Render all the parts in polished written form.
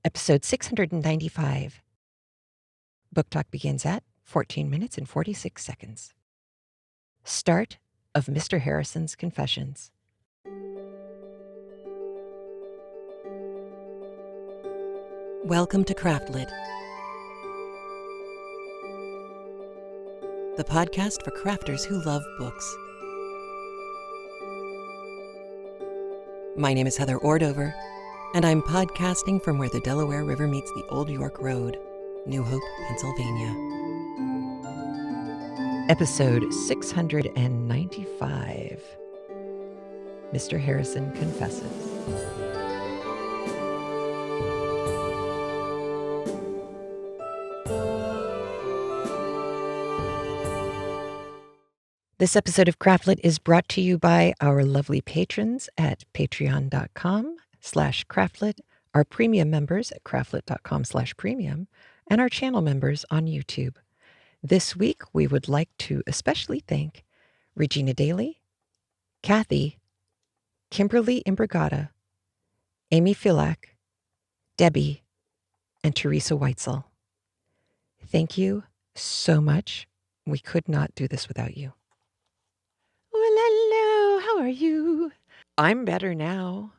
Episode 695. Book Talk begins at 14 minutes and 46 seconds. Start of Mr. Harrison's Confessions. Welcome to CraftLit, the podcast for crafters who love books. My name is Heather Ordover, and I'm podcasting from where the Delaware River meets the Old York Road, New Hope, Pennsylvania. Episode 695. Mr. Harrison Confesses. This episode of CraftLit is brought to you by our lovely patrons at patreon.com/CraftLit, our premium members at craftlit.com/premium, and our channel members on YouTube. This week, we would like to especially thank Regina Daly, Kathy, Kimberly Imbrigata, Amy Filak, Debbie, and Teresa Weitzel. Thank you so much. We could not do this without you. Well, hello, how are you? I'm better now.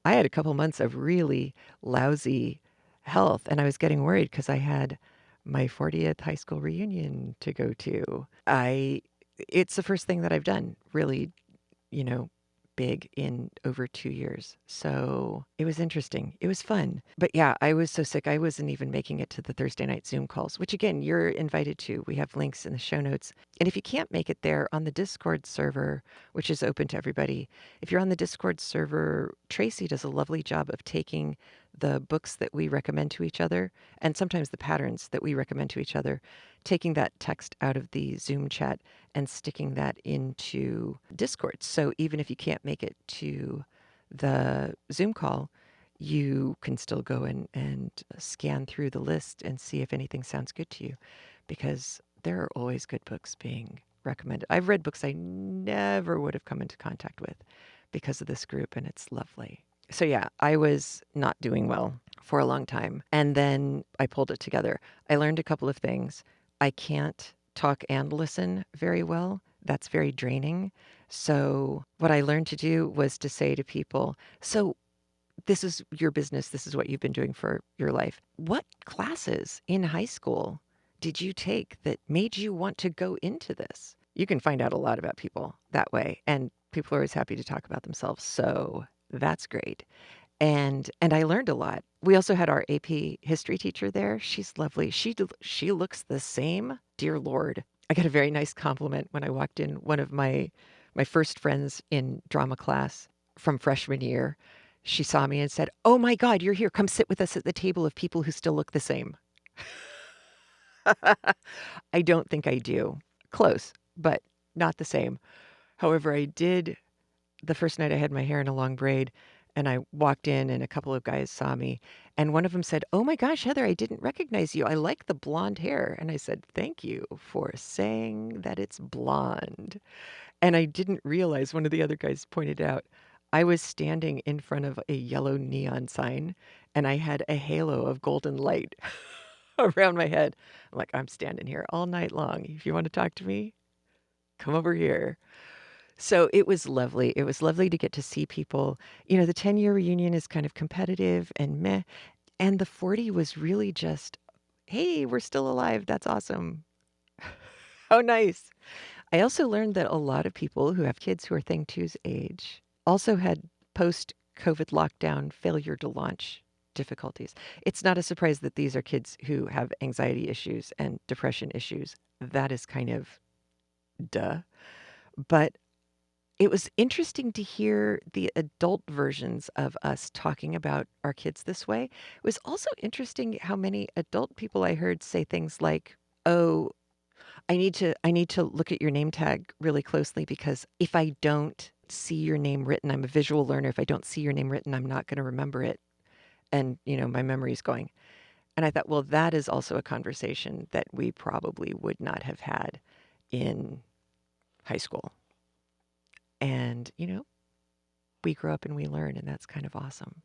I had a couple months of really lousy health, and I was getting worried because I had my 40th high school reunion to go to. It's the first thing that I've done really, big in over 2 years. So it was interesting. It was fun. But yeah, I was so sick. I wasn't even making it to the Thursday night Zoom calls, which again, you're invited to. We have links in the show notes. And if you can't make it there on the Discord server, which is open to everybody, if you're on the Discord server, Tracy does a lovely job of taking the books that we recommend to each other, and sometimes the patterns that we recommend to each other, taking that text out of the Zoom chat and sticking that into Discord. So even if you can't make it to the Zoom call, you can still go and scan through the list and see if anything sounds good to you, because there are always good books being recommended. I've read books I never would have come into contact with because of this group, and it's lovely. So yeah, I was not doing well for a long time. And then I pulled it together. I learned a couple of things. I can't talk and listen very well. That's very draining. So what I learned to do was to say to people, so this is your business. This is what you've been doing for your life. What classes in high school did you take that made you want to go into this? You can find out a lot about people that way. And people are always happy to talk about themselves. So that's great. And I learned a lot. We also had our AP history teacher there. She's lovely. She looks the same. Dear Lord. I got a very nice compliment when I walked in. One of my first friends in drama class from freshman year, she saw me and said, "Oh my God, you're here. Come sit with us at the table of people who still look the same." I don't think I do. Close, but not the same. However, I did the first night I had my hair in a long braid, and I walked in and a couple of guys saw me, and one of them said, "Oh my gosh, Heather, I didn't recognize you. I like the blonde hair." And I said, "Thank you for saying that it's blonde." And I didn't realize, one of the other guys pointed out, I was standing in front of a yellow neon sign, and I had a halo of golden light around my head. I'm like, I'm standing here all night long. If you want to talk to me, come over here. So it was lovely. It was lovely to get to see people. The 10-year reunion is kind of competitive and meh. And the 40 was really just, hey, we're still alive. That's awesome. How nice. I also learned that a lot of people who have kids who are Thing 2's age also had post-COVID lockdown failure to launch difficulties. It's not a surprise that these are kids who have anxiety issues and depression issues. That is kind of duh. But it was interesting to hear the adult versions of us talking about our kids this way. It was also interesting how many adult people I heard say things like, "Oh, I need to look at your name tag really closely, because if I don't see your name written, I'm a visual learner. If I don't see your name written, I'm not going to remember it. And, my memory's going." And I thought, well, that is also a conversation that we probably would not have had in high school. And, we grow up and we learn, and that's kind of awesome.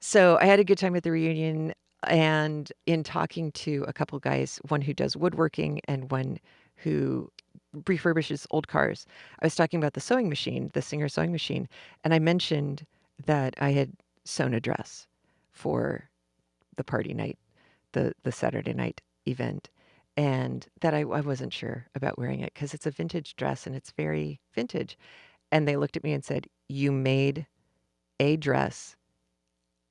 So I had a good time at the reunion, and in talking to a couple guys, one who does woodworking and one who refurbishes old cars, I was talking about the sewing machine, the Singer sewing machine, and I mentioned that I had sewn a dress for the party night, the Saturday night event, and that I wasn't sure about wearing it because it's a vintage dress and it's very vintage. And they looked at me and said, "You made a dress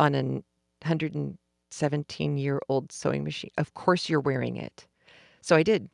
on an 117-year-old sewing machine. Of course you're wearing it." So I did.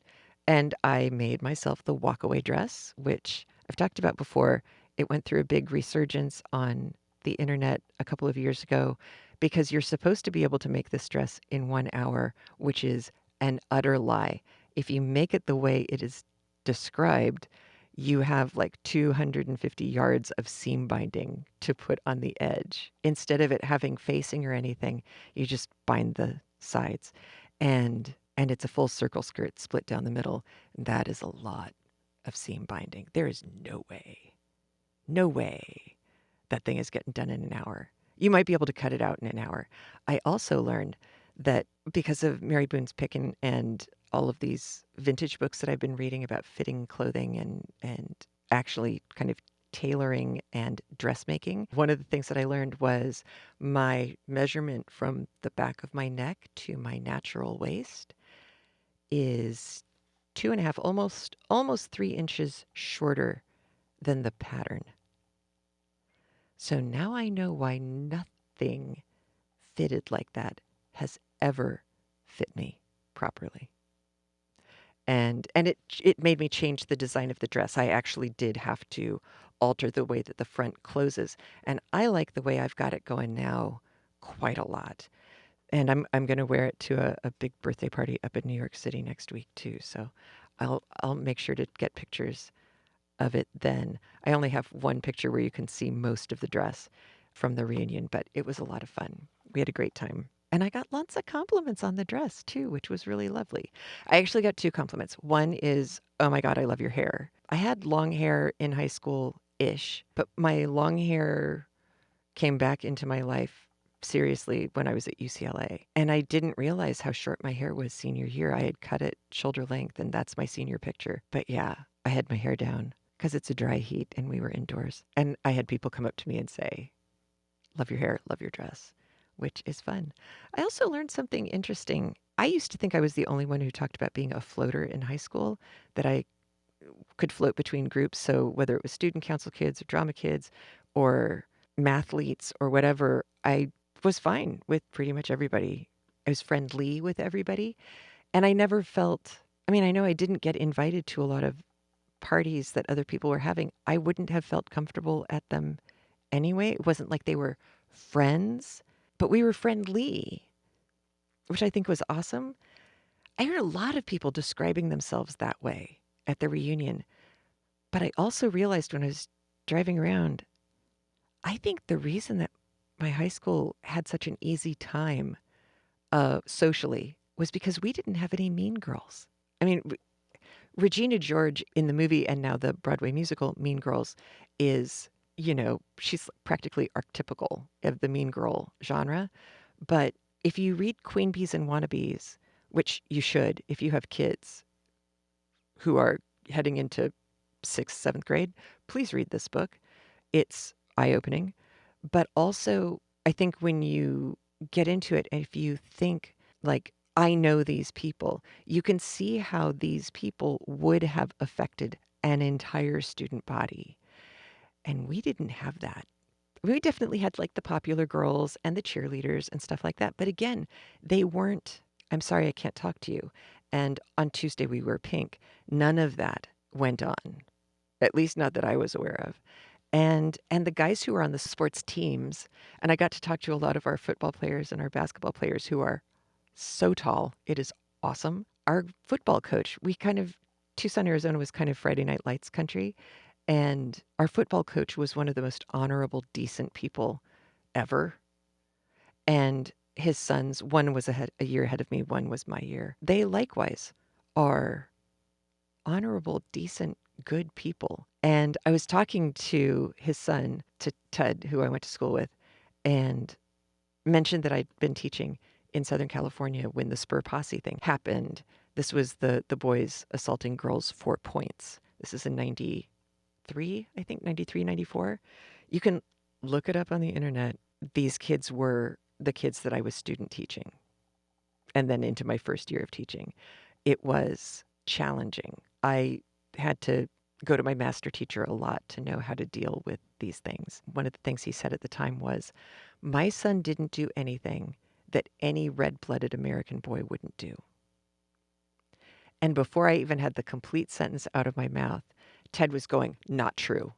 And I made myself the walkaway dress, which I've talked about before. It went through a big resurgence on the internet a couple of years ago because you're supposed to be able to make this dress in 1 hour, which is an utter lie. If you make it the way it is described, you have like 250 yards of seam binding to put on the edge. Instead of it having facing or anything, you just bind the sides. And it's a full circle skirt split down the middle. That is a lot of seam binding. There is no way that thing is getting done in an hour. You might be able to cut it out in an hour. I also learned that because of Mary Boone's Pickin and all of these vintage books that I've been reading about fitting clothing and actually kind of tailoring and dressmaking, one of the things that I learned was my measurement from the back of my neck to my natural waist is 2.5, almost 3 inches shorter than the pattern. So now I know why nothing fitted like that has ever fit me properly. And it made me change the design of the dress. I actually did have to alter the way that the front closes, and I like the way I've got it going now quite a lot. And I'm gonna wear it to a big birthday party up in New York City next week too. So I'll make sure to get pictures of it then. I only have one picture where you can see most of the dress from the reunion, but it was a lot of fun. We had a great time. And I got lots of compliments on the dress too, which was really lovely. I actually got two compliments. One is, "Oh my God, I love your hair." I had long hair in high school ish, but my long hair came back into my life seriously when I was at UCLA. And I didn't realize how short my hair was senior year. I had cut it shoulder length, and that's my senior picture. But yeah, I had my hair down because it's a dry heat and we were indoors. And I had people come up to me and say, "Love your hair, love your dress," which is fun. I also learned something interesting. I used to think I was the only one who talked about being a floater in high school, that I could float between groups. So whether it was student council kids or drama kids or mathletes or whatever, I was fine with pretty much everybody. I was friendly with everybody. And I never felt, I mean, I know I didn't get invited to a lot of parties that other people were having. I wouldn't have felt comfortable at them anyway. It wasn't like they were friends, but we were friendly, which I think was awesome. I heard a lot of people describing themselves that way at the reunion. But I also realized when I was driving around, I think the reason that my high school had such an easy time socially was because we didn't have any mean girls. I mean, Regina George in the movie and now the Broadway musical Mean Girls is, she's practically archetypical of the mean girl genre. But if you read Queen Bees and Wannabes, which you should if you have kids who are heading into sixth, seventh grade, please read this book. It's eye opening. But also, I think when you get into it, if you think, like, I know these people, you can see how these people would have affected an entire student body. And we didn't have that. We definitely had like the popular girls and the cheerleaders and stuff like that. But again, they weren't, "I'm sorry, I can't talk to you." And on Tuesday we wear pink. None of that went on, at least not that I was aware of. And the guys who were on the sports teams, and I got to talk to a lot of our football players and our basketball players who are so tall. It is awesome. Our football coach, Tucson, Arizona was kind of Friday Night Lights country. And our football coach was one of the most honorable, decent people ever. And his sons, one was a year ahead of me, one was my year. They likewise are honorable, decent, good people. And I was talking to his son, to Ted, who I went to school with, and mentioned that I'd been teaching in Southern California when the Spur Posse thing happened. This was the boys assaulting girls 4 points. This is in 93, I think, 93, 94. You can look it up on the internet. These kids were the kids that I was student teaching and then into my first year of teaching. It was challenging. I had to go to my master teacher a lot to know how to deal with these things. One of the things he said at the time was, my son didn't do anything that any red-blooded American boy wouldn't do. And before I even had the complete sentence out of my mouth, Ted was going, not true.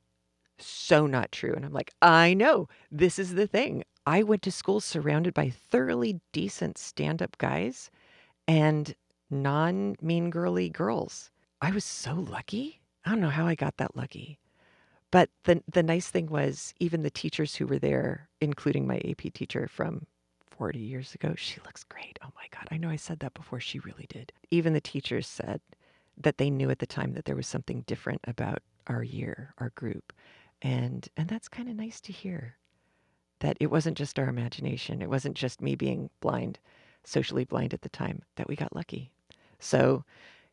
So not true. And I'm like, I know, this is the thing. I went to school surrounded by thoroughly decent stand-up guys and non-mean girly girls. I was so lucky. I don't know how I got that lucky. But the nice thing was, even the teachers who were there, including my AP teacher from 40 years ago, she looks great. Oh my God. I know I said that before. She really did. Even the teachers said that they knew at the time that there was something different about our year, our group. And that's kind of nice to hear, that it wasn't just our imagination. It wasn't just me being blind, socially blind at the time, that we got lucky. So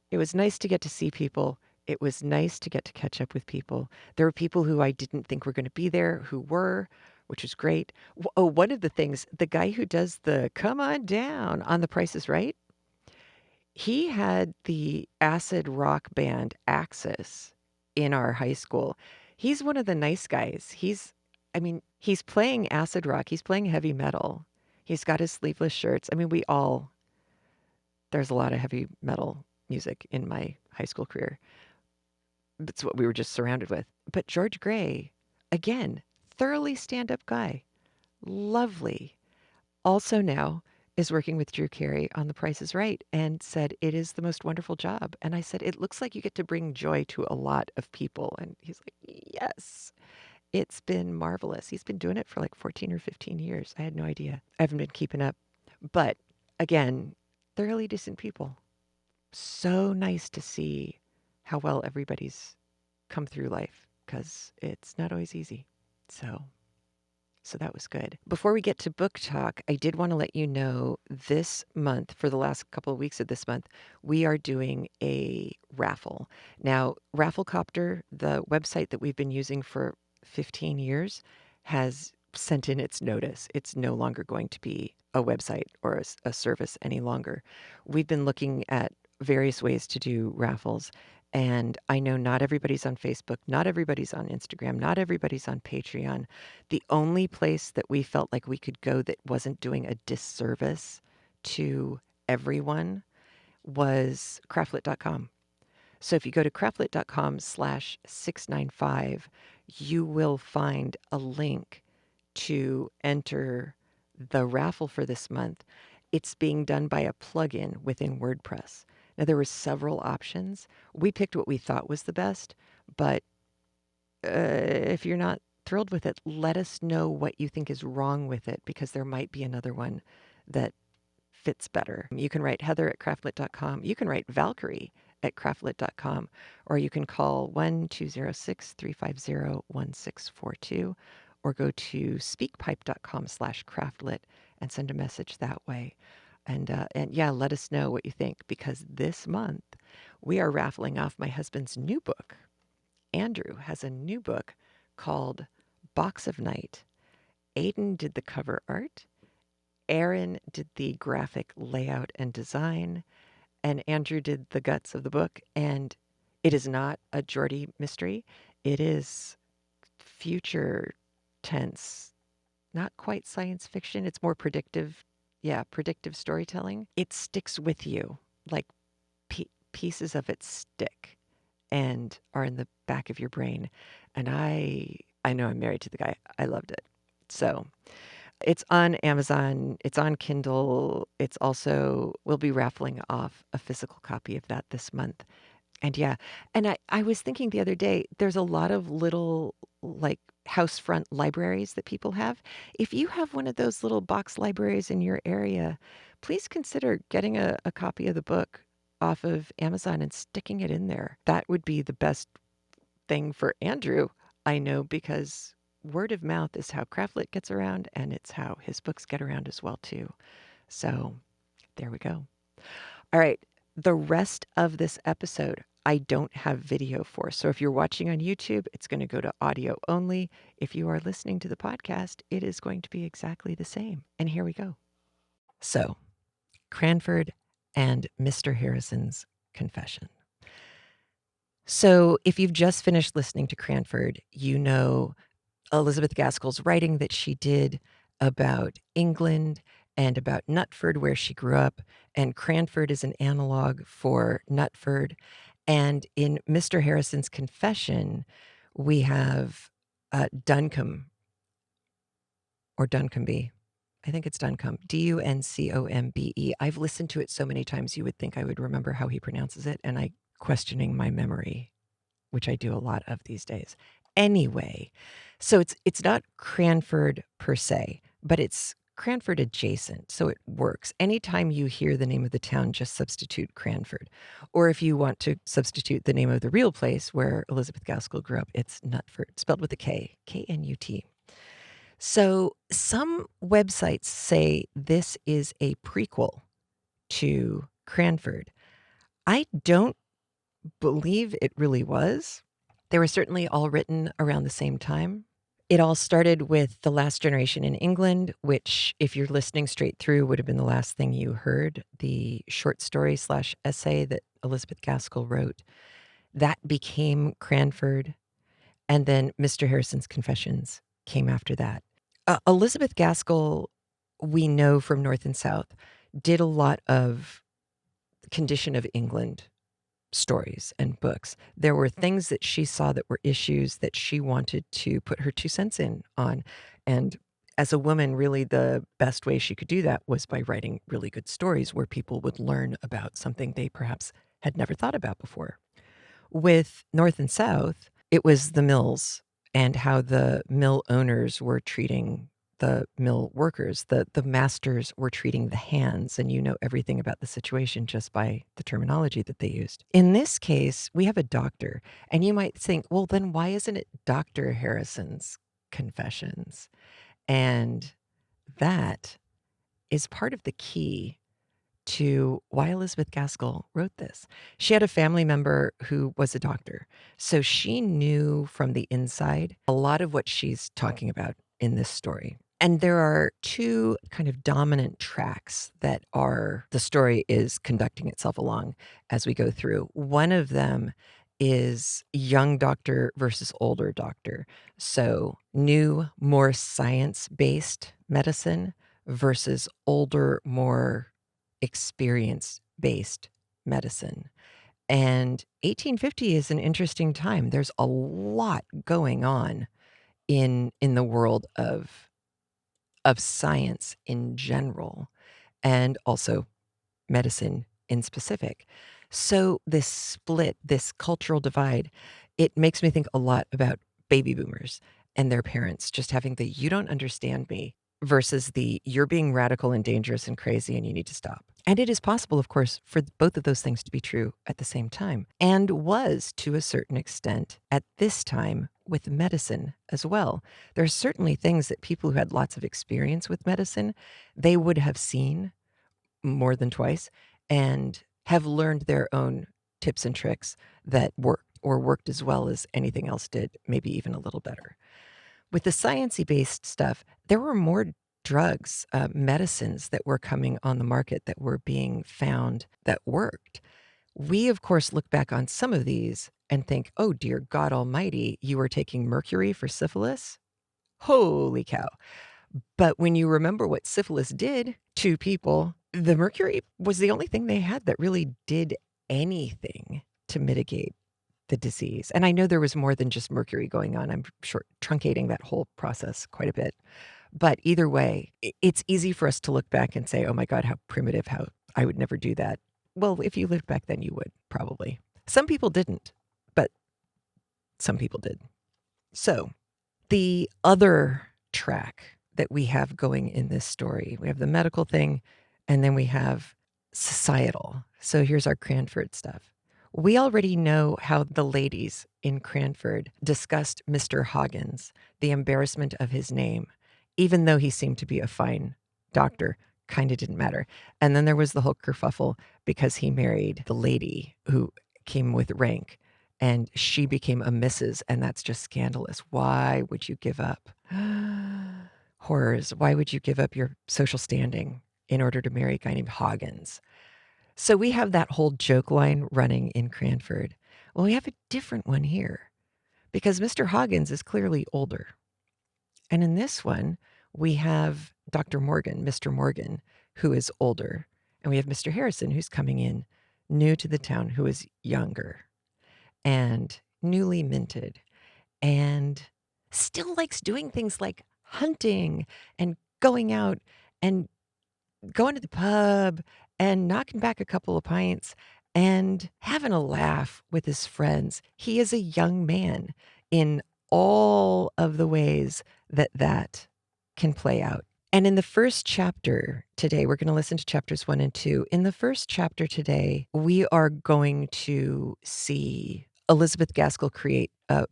it was nice to get to see people. It was nice to get to catch up with people. There were people who I didn't think were going to be there who were, which was great. Oh, one of the things, the guy who does the come on down on The Price is Right, he had the acid rock band Axis in our high school. He's one of the nice guys. I mean, he's playing acid rock. He's playing heavy metal. He's got his sleeveless shirts. I mean, there's a lot of heavy metal music in my high school career. That's what we were just surrounded with. But George Gray, again, thoroughly stand-up guy. Lovely. Also now is working with Drew Carey on The Price is Right, and said it is the most wonderful job. And I said, it looks like you get to bring joy to a lot of people. And he's like, yes, it's been marvelous. He's been doing it for like 14 or 15 years. I had no idea. I haven't been keeping up. But again, thoroughly decent people. So nice to see how well everybody's come through life, because it's not always easy. So that was good. Before we get to book talk, I did want to let you know this month, for the last couple of weeks of this month, we are doing a raffle. Now, Rafflecopter, the website that we've been using for 15 years, has sent in its notice. It's no longer going to be a website or a service any longer. We've been looking at various ways to do raffles. And I know not everybody's on Facebook, not everybody's on Instagram, not everybody's on Patreon. The only place that we felt like we could go that wasn't doing a disservice to everyone was craftlit.com. So if you go to craftlit.com/695, you will find a link to enter the raffle for this month. It's being done by a plugin within WordPress. Now, there were several options. We picked what we thought was the best, but if you're not thrilled with it, let us know what you think is wrong with it, because there might be another one that fits better. You can write Heather@craftlit.com. You can write Valkyrie@craftlit.com, or you can call 1-206-350-1642, or go to speakpipe.com/craftlit and send a message that way. And yeah, let us know what you think, because this month we are raffling off my husband's new book. Andrew has a new book called Box of Night. Aiden did the cover art. Aaron did the graphic layout and design. And Andrew did the guts of the book. And it is not a Geordie mystery. It is future tense, not quite science fiction. It's more predictive. Yeah, predictive storytelling. It sticks with you, like pieces of it stick and are in the back of your brain. And I know I'm married to the guy. I loved it. So it's on Amazon. It's on Kindle. It's also, we'll be raffling off a physical copy of that this month. And yeah, and I was thinking the other day, there's a lot of little like house front libraries that people have. If you have one of those little box libraries in your area, please consider getting a copy of the book off of Amazon and sticking it in there. That would be the best thing for Andrew, I know, because word of mouth is how CraftLit gets around, and it's how his books get around as well too. So there we go. All right. The rest of this episode, I don't have video for. So if you're watching on YouTube, it's going to go to audio only. If you are listening to the podcast, it is going to be exactly the same. And here we go. So, Cranford and Mr. Harrison's confession. So, if you've just finished listening to Cranford, you know Elizabeth Gaskell's writing that she did about England and about Knutford, where she grew up. And Cranford is an analog for Knutford. And in Mr. Harrison's confession, we have Duncombe or Duncombe. I think it's Duncombe, Duncombe. I've listened to it so many times you would think I would remember how he pronounces it, and I'm questioning my memory, which I do a lot of these days. Anyway, so it's not Cranford per se, but it's Cranford adjacent, so it works. Anytime you hear the name of the town, just substitute Cranford. Or if you want to substitute the name of the real place where Elizabeth Gaskell grew up, it's Knutford, spelled with a K, Knut. So some websites say this is a prequel to Cranford. I don't believe it really was. They were certainly all written around the same time. It all started with The Last Generation in England, which, if you're listening straight through, would have been the last thing you heard, the short story / essay that Elizabeth Gaskell wrote. That became Cranford, and then Mr. Harrison's Confessions came after that. Elizabeth Gaskell, we know from North and South, did a lot of condition of England stories and books. There were things that she saw that were issues that she wanted to put her 2 cents in on. And as a woman, really the best way she could do that was by writing really good stories where people would learn about something they perhaps had never thought about before. With North and South, it was the mills and how the mill owners were treating the mill workers. The masters were treating the hands, and you know everything about the situation just by the terminology that they used. In this case, we have a doctor, and you might think, well, then why isn't it Dr. Harrison's Confessions? And that is part of the key to why Elizabeth Gaskell wrote this. She had a family member who was a doctor, so she knew from the inside a lot of what she's talking about in this story. And there are 2 kind of dominant tracks that the story is conducting itself along as we go through. One of them is young doctor versus older doctor. So new, more science-based medicine versus older, more experience-based medicine. And 1850 is an interesting time. There's a lot going on in the world of science in general, and also medicine in specific. So this split, this cultural divide, it makes me think a lot about baby boomers and their parents just having the "you don't understand me" versus the "you're being radical and dangerous and crazy and you need to stop." And it is possible, of course, for both of those things to be true at the same time, and was to a certain extent at this time with medicine as well. There are certainly things that people who had lots of experience with medicine, they would have seen more than twice and have learned their own tips and tricks that worked as well as anything else did, maybe even a little better. With the sciencey based stuff, there were more drugs, medicines that were coming on the market that were being found that worked. We, of course, look back on some of these and think, oh, dear God Almighty, you were taking mercury for syphilis? Holy cow. But when you remember what syphilis did to people, the mercury was the only thing they had that really did anything to mitigate the disease. And I know there was more than just mercury going on. I'm sure truncating that whole process quite a bit. But either way, it's easy for us to look back and say, oh my God, how primitive, how I would never do that. Well, if you lived back then, you would probably. Some people didn't, but some people did. So the other track that we have going in this story, we have the medical thing, and then we have societal. So here's our Cranford stuff. We already know how the ladies in Cranford discussed Mr. Hoggins, the embarrassment of his name, even though he seemed to be a fine doctor, kind of didn't matter. And then there was the whole kerfuffle because he married the lady who came with rank and she became a Mrs. And that's just scandalous. Why would you give up? Horrors. Why would you give up your social standing in order to marry a guy named Hoggins? So we have that whole joke line running in Cranford. Well, we have a different one here because Mr. Hoggins is clearly older. And in this one, we have Dr. Morgan, Mr. Morgan, who is older. And we have Mr. Harrison, who's coming in new to the town, who is younger and newly minted and still likes doing things like hunting and going out and going to the pub and knocking back a couple of pints and having a laugh with his friends. He is a young man in all of the ways that that can play out. And in the first chapter today, we're going to listen to chapters 1 and 2. In the first chapter today, we are going to see Elizabeth Gaskell create a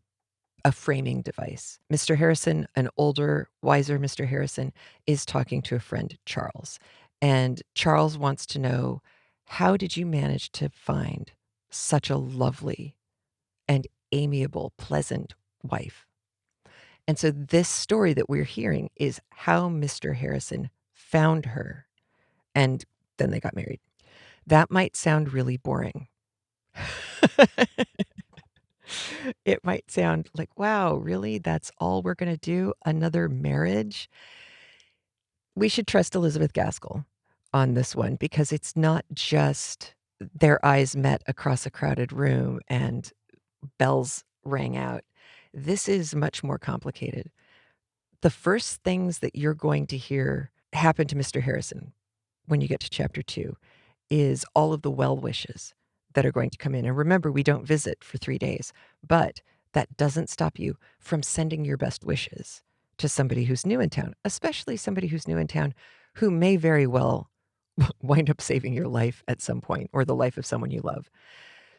framing device. Mr. Harrison, an older, wiser Mr. Harrison, is talking to a friend, Charles. And Charles wants to know, how did you manage to find such a lovely and amiable, pleasant wife? And so this story that we're hearing is how Mr. Harrison found her and then they got married. That might sound really boring. It might sound like, wow, really? That's all we're going to do? Another marriage? We should trust Elizabeth Gaskell on this one because it's not just their eyes met across a crowded room and bells rang out. This is much more complicated. The first things that you're going to hear happen to Mr. Harrison when you get to chapter 2 is all of the well wishes that are going to come in. And remember, we don't visit for 3 days, but that doesn't stop you from sending your best wishes to somebody who's new in town, especially somebody who's new in town who may very well wind up saving your life at some point or the life of someone you love.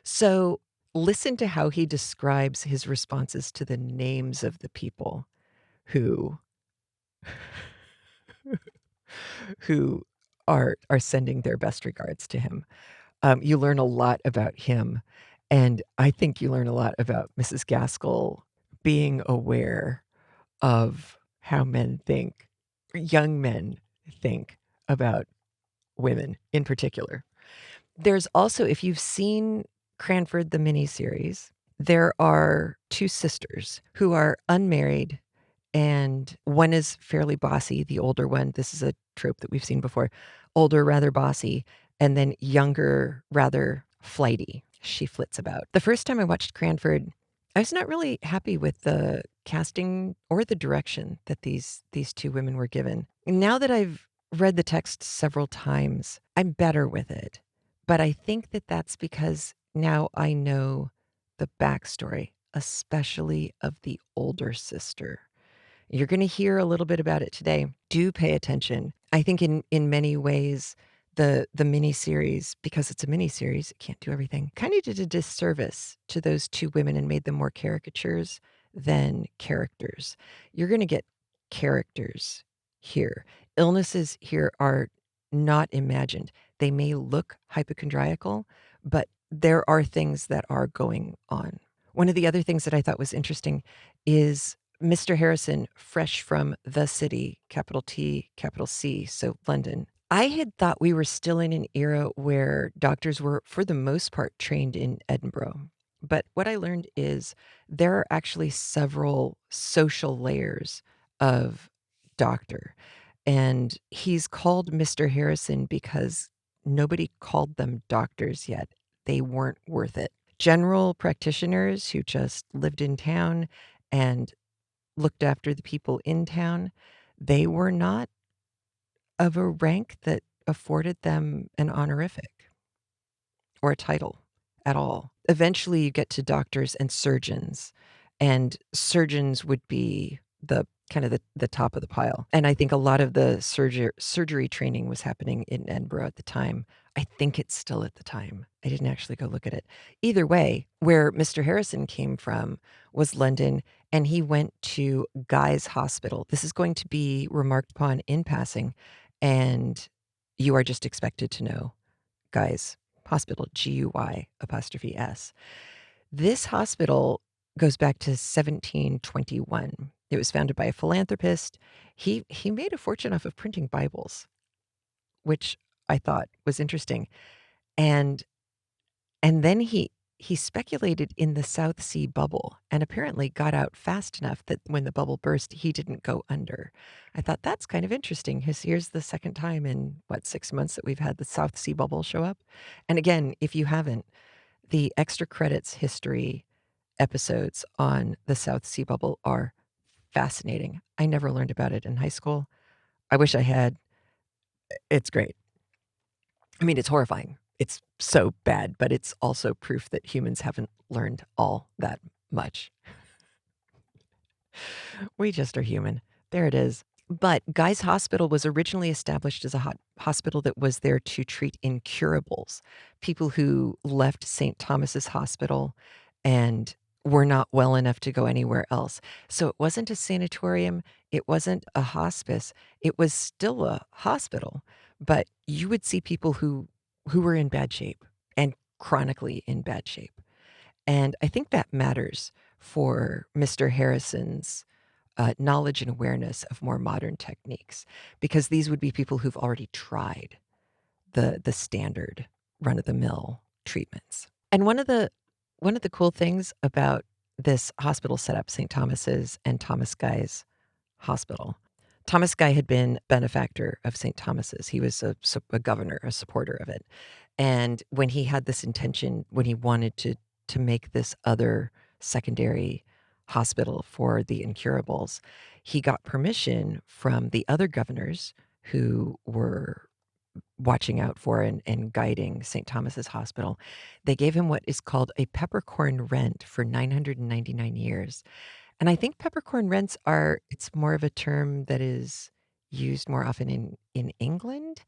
So listen to how he describes his responses to the names of the people who who are sending their best regards to him. You learn a lot about him, and I think you learn a lot about Mrs. Gaskell being aware of how men think, young men think about women in particular. There's also, if you've seen Cranford the miniseries, there are 2 sisters who are unmarried, and one is fairly bossy, the older one. This is a trope that we've seen before. Older, rather bossy, and then younger, rather flighty. She flits about. The first time I watched Cranford, I was not really happy with the casting or the direction that these 2 women were given. Now that I've read the text several times, I'm better with it. But I think that that's because now I know the backstory, especially of the older sister. You're going to hear a little bit about it today. Do pay attention. I think in many ways, the miniseries, because it's a miniseries, it can't do everything, kind of did a disservice to those 2 women and made them more caricatures than characters. You're going to get characters here. Illnesses here are not imagined. They may look hypochondriacal, but there are things that are going on. One of the other things that I thought was interesting is Mr. Harrison, fresh from the city, capital T, capital C, so London. I had thought we were still in an era where doctors were, for the most part, trained in Edinburgh. But what I learned is there are actually several social layers of doctor. And he's called Mr. Harrison because nobody called them doctors yet. They weren't worth it. General practitioners who just lived in town and looked after the people in town, they were not of a rank that afforded them an honorific or a title at all. Eventually, you get to doctors and surgeons would be kind of the top of the pile. And I think a lot of the surgery training was happening in Edinburgh at the time. I think it's still at the time. I didn't actually go look at it. Either way, where Mr. Harrison came from was London, and he went to Guy's Hospital. This is going to be remarked upon in passing, and you are just expected to know Guy's Hospital, GUY'. This hospital goes back to 1721. It was founded by a philanthropist. He made a fortune off of printing Bibles, which I thought was interesting. And and then he speculated in the South Sea bubble and apparently got out fast enough that when the bubble burst, he didn't go under. I thought that's kind of interesting. Here's the second time in what, 6 months that we've had the South Sea bubble show up. And again, if you haven't, the extra credits history episodes on the South Sea bubble are fascinating. I never learned about it in high school. I wish I had. It's great. I mean, it's horrifying. It's so bad, but it's also proof that humans haven't learned all that much. We just are human. There it is. But Guy's Hospital was originally established as a hospital that was there to treat incurables, people who left St. Thomas's Hospital and were not well enough to go anywhere else. So it wasn't a sanatorium, it wasn't a hospice, it was still a hospital, but you would see people who were in bad shape and chronically in bad shape. And I think that matters for Mr. Harrison's knowledge and awareness of more modern techniques, because these would be people who've already tried the standard run of the mill treatments. And one of the cool things about this hospital setup, St. Thomas's and Thomas Guy's Hospital. Thomas Guy had been benefactor of St. Thomas's. He was a governor, a supporter of it. And when he had this intention, when he wanted to make this other secondary hospital for the incurables, he got permission from the other governors who were watching out for and guiding St. Thomas's Hospital. They gave him what is called a peppercorn rent for 999 years. And I think peppercorn rents it's more of a term that is used more often in England.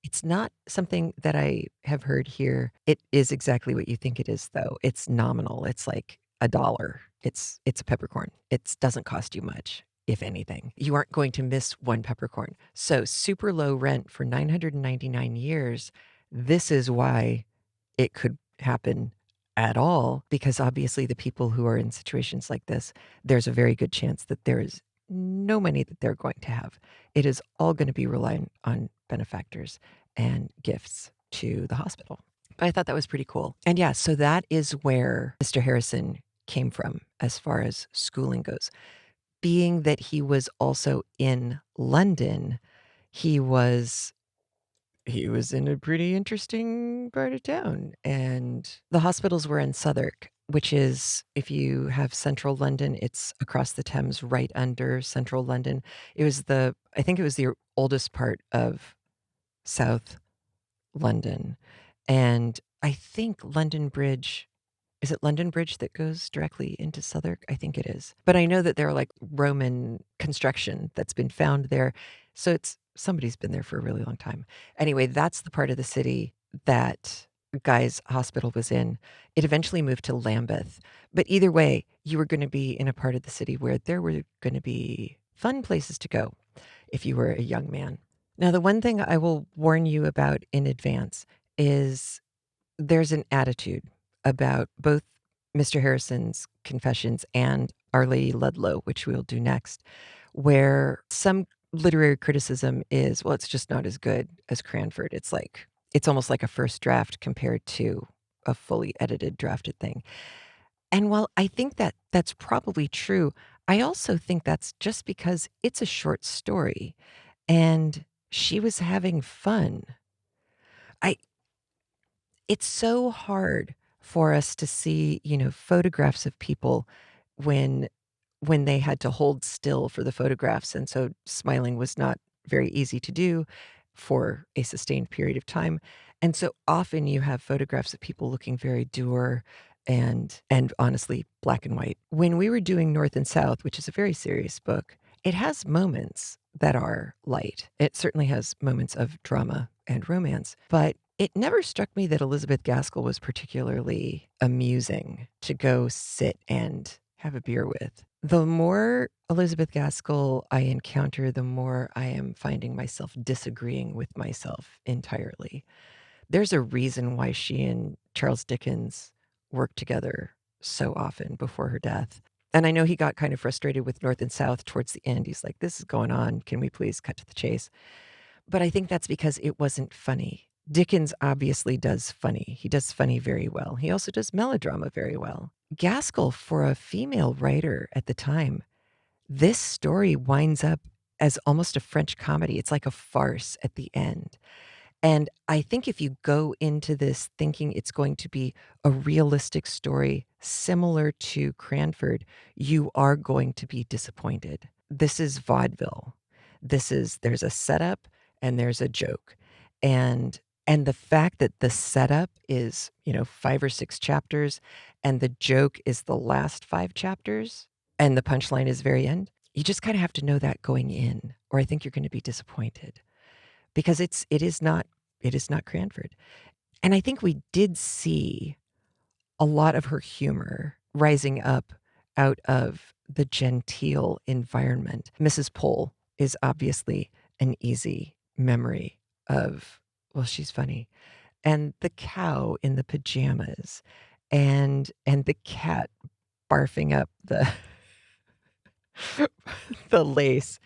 It's not something that I have heard here. It is exactly what you think it is, though. It's nominal. It's like $1. It's a peppercorn. It doesn't cost you much, if anything. You aren't going to miss one peppercorn. So super low rent for 999 years. This is why it could happen at all, because obviously the people who are in situations like this, there's a very good chance that there is no money that they're going to have. It is all going to be reliant on benefactors and gifts to the hospital. But I thought that was pretty cool. And yeah, so that is where Mr. Harrison came from as far as schooling goes. Being that he was also in London, he was in a pretty interesting part of town. And the hospitals were in Southwark, which is, if you have central London, it's across the Thames right under central London. I think it was the oldest part of South London. And I think London Bridge, is it London Bridge that goes directly into Southwark? I think it is. But I know that there are like Roman construction that's been found there. So somebody's been there for a really long time. Anyway, that's the part of the city that Guy's Hospital was in. It eventually moved to Lambeth. But either way, you were going to be in a part of the city where there were going to be fun places to go if you were a young man. Now, the one thing I will warn you about in advance is there's an attitude about both Mr. Harrison's confessions and Our Lady Ludlow, which we'll do next, where some literary criticism is, well, it's just not as good as Cranford. It's almost like a first draft compared to a fully edited, drafted thing. And while I think that that's probably true, I also think that's just because it's a short story and she was having fun. I It's so hard for us to see, photographs of people when they had to hold still for the photographs, and so smiling was not very easy to do for a sustained period of time. And so often you have photographs of people looking very dour and honestly black and white. When we were doing North and South, which is a very serious book, It has moments that are light. It certainly has moments of drama and romance, but it never struck me that Elizabeth Gaskell was particularly amusing to go sit and have a beer with. The more Elizabeth Gaskell I encounter, the more I am finding myself disagreeing with myself entirely. There's a reason why she and Charles Dickens worked together so often before her death. And I know he got kind of frustrated with North and South towards the end. He's like, this is going on. Can we please cut to the chase? But I think that's because it wasn't funny. Dickens obviously does funny. He does funny very well. He also does melodrama very well. Gaskell, for a female writer at the time, this story winds up as almost a French comedy. It's like a farce at the end. And I think if you go into this thinking it's going to be a realistic story similar to Cranford, you are going to be disappointed. This is vaudeville. There's a setup and there's a joke. And the fact that the setup is, 5 or 6 chapters and the joke is the last 5 chapters and the punchline is very end, you just kind of have to know that going in, or I think you're going to be disappointed. Because it is not Cranford. And I think we did see a lot of her humor rising up out of the genteel environment. Mrs. Pole is obviously an easy memory of, well, she's funny. And the cow in the pajamas and the cat barfing up the the lace,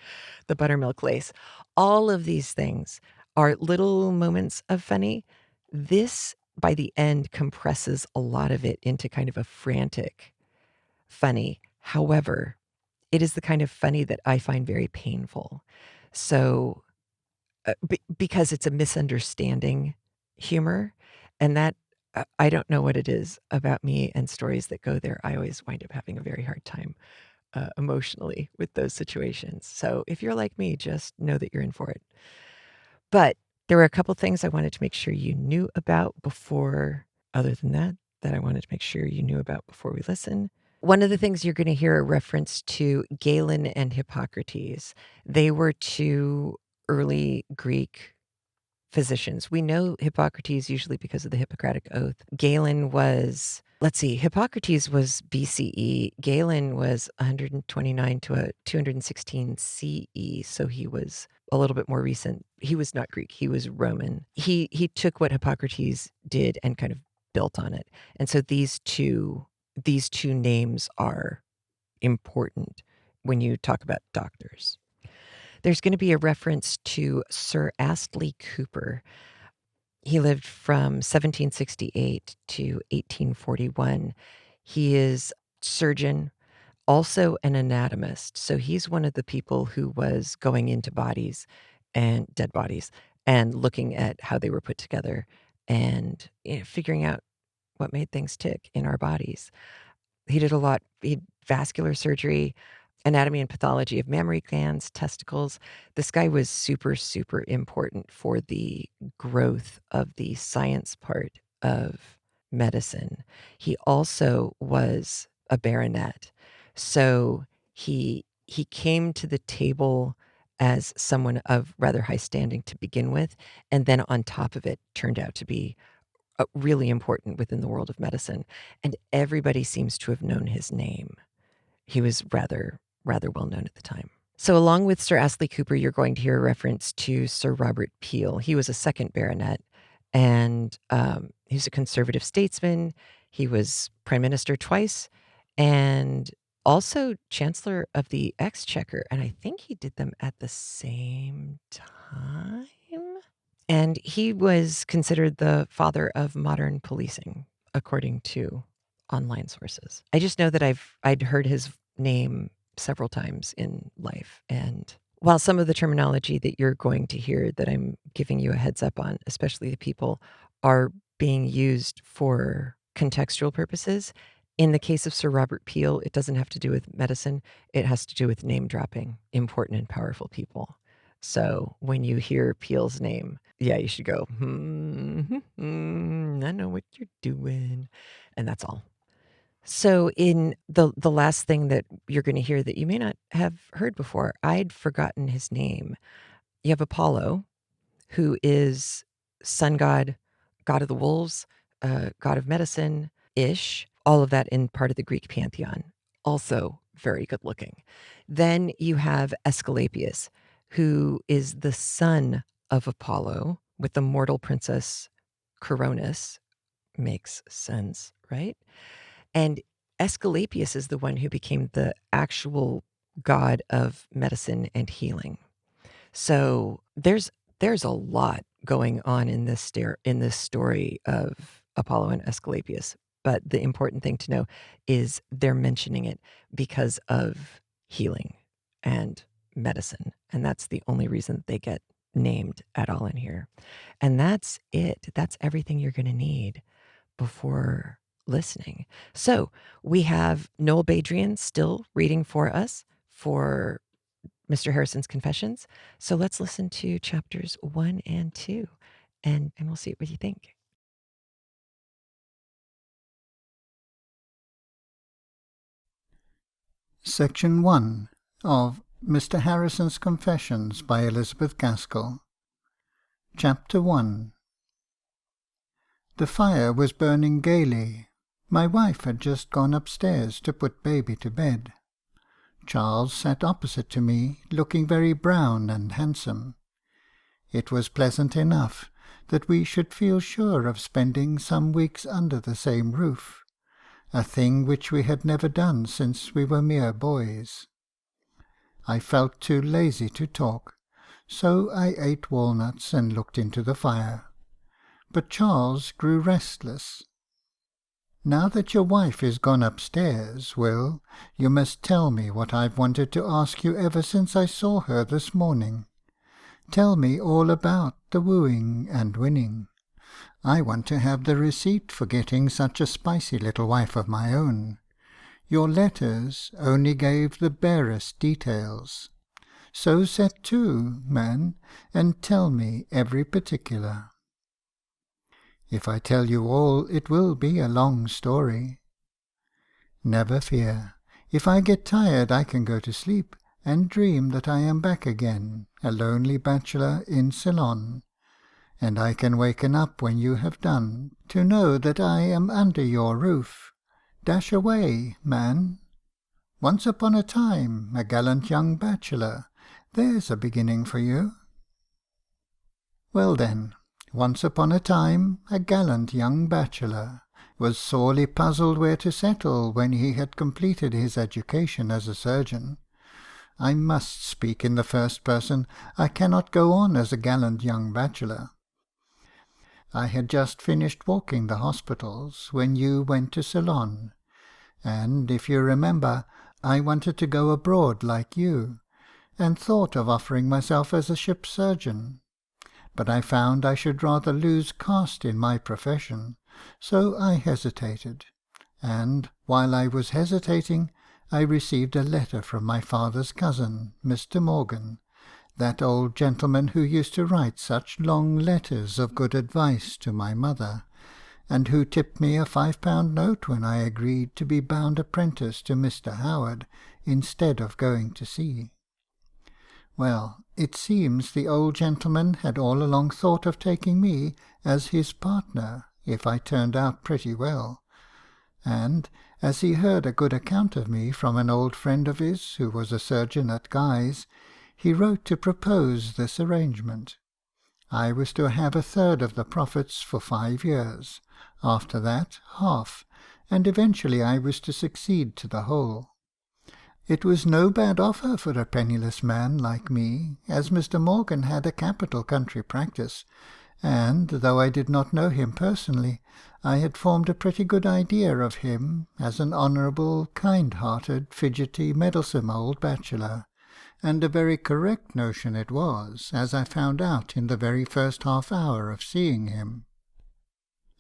the buttermilk lace. All of these things are little moments of funny. This, by the end, compresses a lot of it into kind of a frantic funny. However, it is the kind of funny that I find very painful. So, because it's a misunderstanding humor, and that I don't know what it is about me and stories that go there. I always wind up having a very hard time emotionally with those situations. So if you're like me, just know that you're in for it. But there were a couple things I wanted to make sure you knew about before, other than that I wanted to make sure you knew about before we listen. One of the things you're going to hear a reference to Galen and Hippocrates. They were two early Greek physicians. We know Hippocrates usually because of the Hippocratic Oath. Galen was, let's see, Hippocrates was BCE. Galen was 129 to 216 CE. So he was a little bit more recent. He was not Greek. He was Roman. He took what Hippocrates did and kind of built on it. And so these two names are important when you talk about doctors. There's going to be a reference to Sir Astley Cooper. He lived from 1768 to 1841. He is surgeon, also an anatomist. So he's one of the people who was going into bodies and dead bodies and looking at how they were put together and figuring out what made things tick in our bodies. He did a lot. He had vascular surgery, anatomy and pathology of mammary glands, testicles. This guy was super, super important for the growth of the science part of medicine. He also was a baronet. So he came to the table as someone of rather high standing to begin with, and then on top of it turned out to be really important within the world of medicine. And everybody seems to have known his name. He was rather well known at the time. So along with Sir Astley Cooper, you're going to hear a reference to Sir Robert Peel. He was a second baronet, and he was a conservative statesman. He was prime minister twice, and also chancellor of the Exchequer. And I think he did them at the same time. And he was considered the father of modern policing, according to online sources. I just know that I'd heard his name several times in life. And while some of the terminology that you're going to hear that I'm giving you a heads up on, especially the people, are being used for contextual purposes, in the case of Sir Robert Peel, it doesn't have to do with medicine. It has to do with name dropping important and powerful people. So when you hear Peel's name, yeah, you should go, I know what you're doing. And that's all. So in the last thing that you're gonna hear that you may not have heard before, I'd forgotten his name. You have Apollo, who is sun god, god of the wolves, god of medicine-ish, all of that in part of the Greek pantheon. Also very good looking. Then you have Aesculapius, who is the son of Apollo with the mortal princess Coronis. Makes sense, right? And Aesculapius is the one who became the actual god of medicine and healing. So there's a lot going on in this story of Apollo and Aesculapius. But the important thing to know is they're mentioning it because of healing and medicine, and that's the only reason that they get named at all in here. And that's it. That's everything you're going to need before listening. So we have Noel Badrian still reading for us for Mr. Harrison's Confessions. So let's listen to chapters 1 and 2, and we'll see what you think. Section 1 of Mr. Harrison's Confessions by Elizabeth Gaskell. Chapter 1. The fire was burning gaily. My wife had just gone upstairs to put baby to bed. Charles sat opposite to me, looking very brown and handsome. It was pleasant enough that we should feel sure of spending some weeks under the same roof, a thing which we had never done since we were mere boys. I felt too lazy to talk, so I ate walnuts and looked into the fire. But Charles grew restless. "Now that your wife is gone upstairs, Will, you must tell me what I've wanted to ask you ever since I saw her this morning. Tell me all about the wooing and winning. I want to have the receipt for getting such a spicy little wife of my own. Your letters only gave the barest details. So set to, man, and tell me every particular." "If I tell you all, it will be a long story." "Never fear. If I get tired, I can go to sleep, and dream that I am back again, a lonely bachelor in Ceylon. And I can waken up when you have done, to know that I am under your roof. Dash away, man. Once upon a time, a gallant young bachelor. There's a beginning for you." Well then, once upon a time, a gallant young bachelor was sorely puzzled where to settle when he had completed his education as a surgeon. I must speak in the first person. I cannot go on as a gallant young bachelor. I had just finished walking the hospitals when you went to Ceylon, and, if you remember, I wanted to go abroad like you, and thought of offering myself as a ship surgeon. But I found I should rather lose caste in my profession, so I hesitated. And, while I was hesitating, I received a letter from my father's cousin, Mr. Morgan, that old gentleman who used to write such long letters of good advice to my mother, and who tipped me a £5 note when I agreed to be bound apprentice to Mr. Howard instead of going to sea. Well, it seems the old gentleman had all along thought of taking me as his partner if I turned out pretty well, and, as he heard a good account of me from an old friend of his who was a surgeon at Guy's, he wrote to propose this arrangement. I was to have a third of the profits for 5 years, after that half, and eventually I was to succeed to the whole. It was no bad offer for a penniless man like me, as Mr. Morgan had a capital country practice, and, though I did not know him personally, I had formed a pretty good idea of him as an honourable, kind-hearted, fidgety, meddlesome old bachelor, and a very correct notion it was, as I found out in the very first half-hour of seeing him.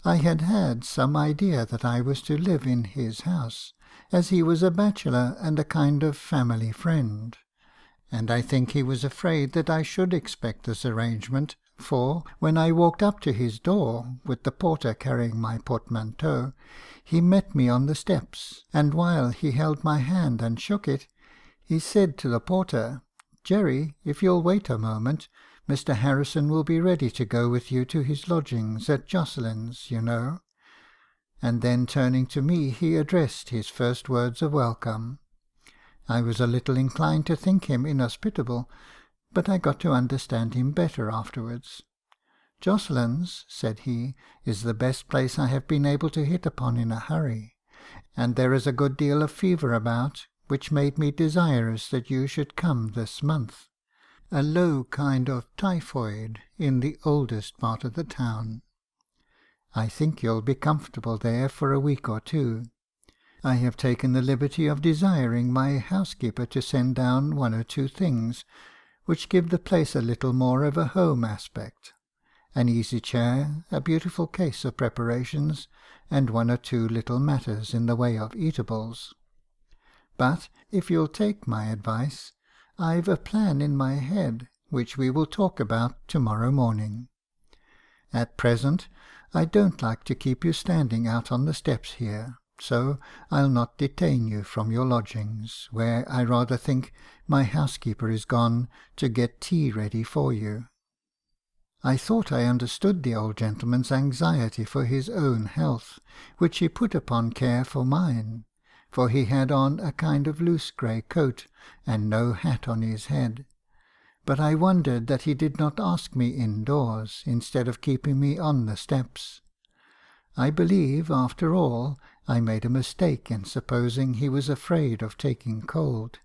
I had had some idea that I was to live in his house, as he was a bachelor and a kind of family friend, and I think he was afraid that I should expect this arrangement for when I walked up to his door, with the porter carrying my portmanteau, he met me on the steps, and while he held my hand and shook it, he said to the porter, "Jerry, if you'll wait a moment, Mr. Harrison will be ready to go with you to his lodgings at Jocelyn's, you know." And then turning to me, he addressed his first words of welcome. I was a little inclined to think him inhospitable, but I got to understand him better afterwards. "Jocelyn's," said he, "is the best place I have been able to hit upon in a hurry, and there is a good deal of fever about, which made me desirous that you should come this month. A low kind of typhoid in the oldest part of the town. I think you'll be comfortable there for a week or two. I have taken the liberty of desiring my housekeeper to send down one or two things, which give the place a little more of a home aspect. An easy chair, a beautiful case of preparations, and one or two little matters in the way of eatables. But, if you'll take my advice, I've a plan in my head, which we will talk about to-morrow morning. At present, I don't like to keep you standing out on the steps here, so I'll not detain you from your lodgings, where I rather think my housekeeper is gone to get tea ready for you." I thought I understood the old gentleman's anxiety for his own health, which he put upon care for mine, for he had on a kind of loose grey coat, and no hat on his head. But I wondered that he did not ask me indoors, instead of keeping me on the steps. I believe, after all, I made a mistake in supposing he was afraid of taking cold.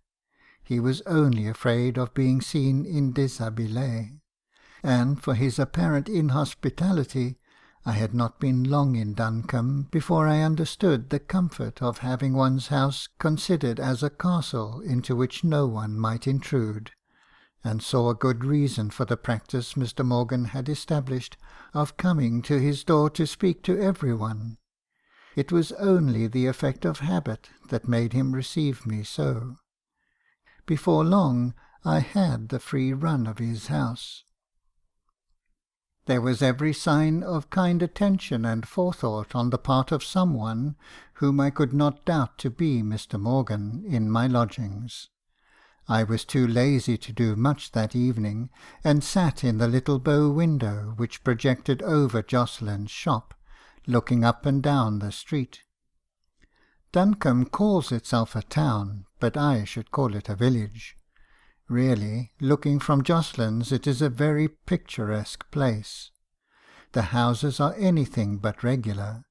He was only afraid of being seen in déshabillé, and for his apparent inhospitality, I had not been long in Duncombe before I understood the comfort of having one's house considered as a castle into which no one might intrude, and saw a good reason for the practice Mr. Morgan had established of coming to his door to speak to every one. It was only the effect of habit that made him receive me so. Before long I had the free run of his house. There was every sign of kind attention and forethought on the part of some one, whom I could not doubt to be Mr. Morgan, in my lodgings. I was too lazy to do much that evening, and sat in the little bow window which projected over Jocelyn's shop, looking up and down the street. Duncombe calls itself a town, but I should call it a village. Really, looking from Jocelyn's, it is a very picturesque place. The houses are anything but regular.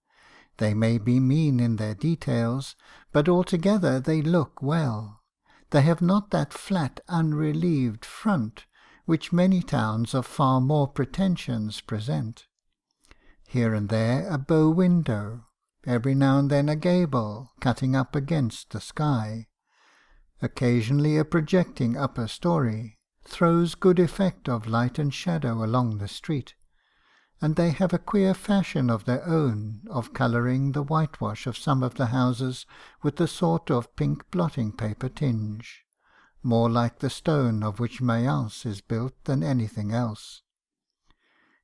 They may be mean in their details, but altogether they look well. They have not that flat, unrelieved front which many towns of far more pretensions present. Here and there a bow window, every now and then a gable cutting up against the sky, occasionally a projecting upper story, throws good effect of light and shadow along the street, and they have a queer fashion of their own of colouring the whitewash of some of the houses with a sort of pink blotting paper tinge, more like the stone of which Mayence is built than anything else.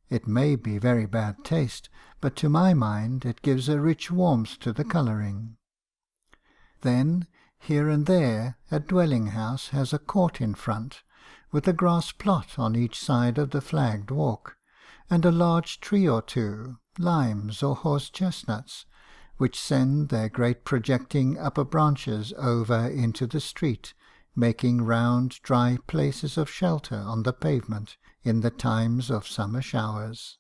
It may be very bad taste, but to my mind it gives a rich warmth to the colouring. Then, here and there, a dwelling-house has a court in front, with a grass plot on each side of the flagged walk, and a large tree or two, limes or horse-chestnuts, which send their great projecting upper branches over into the street, making round dry places of shelter on the pavement in the times of summer showers.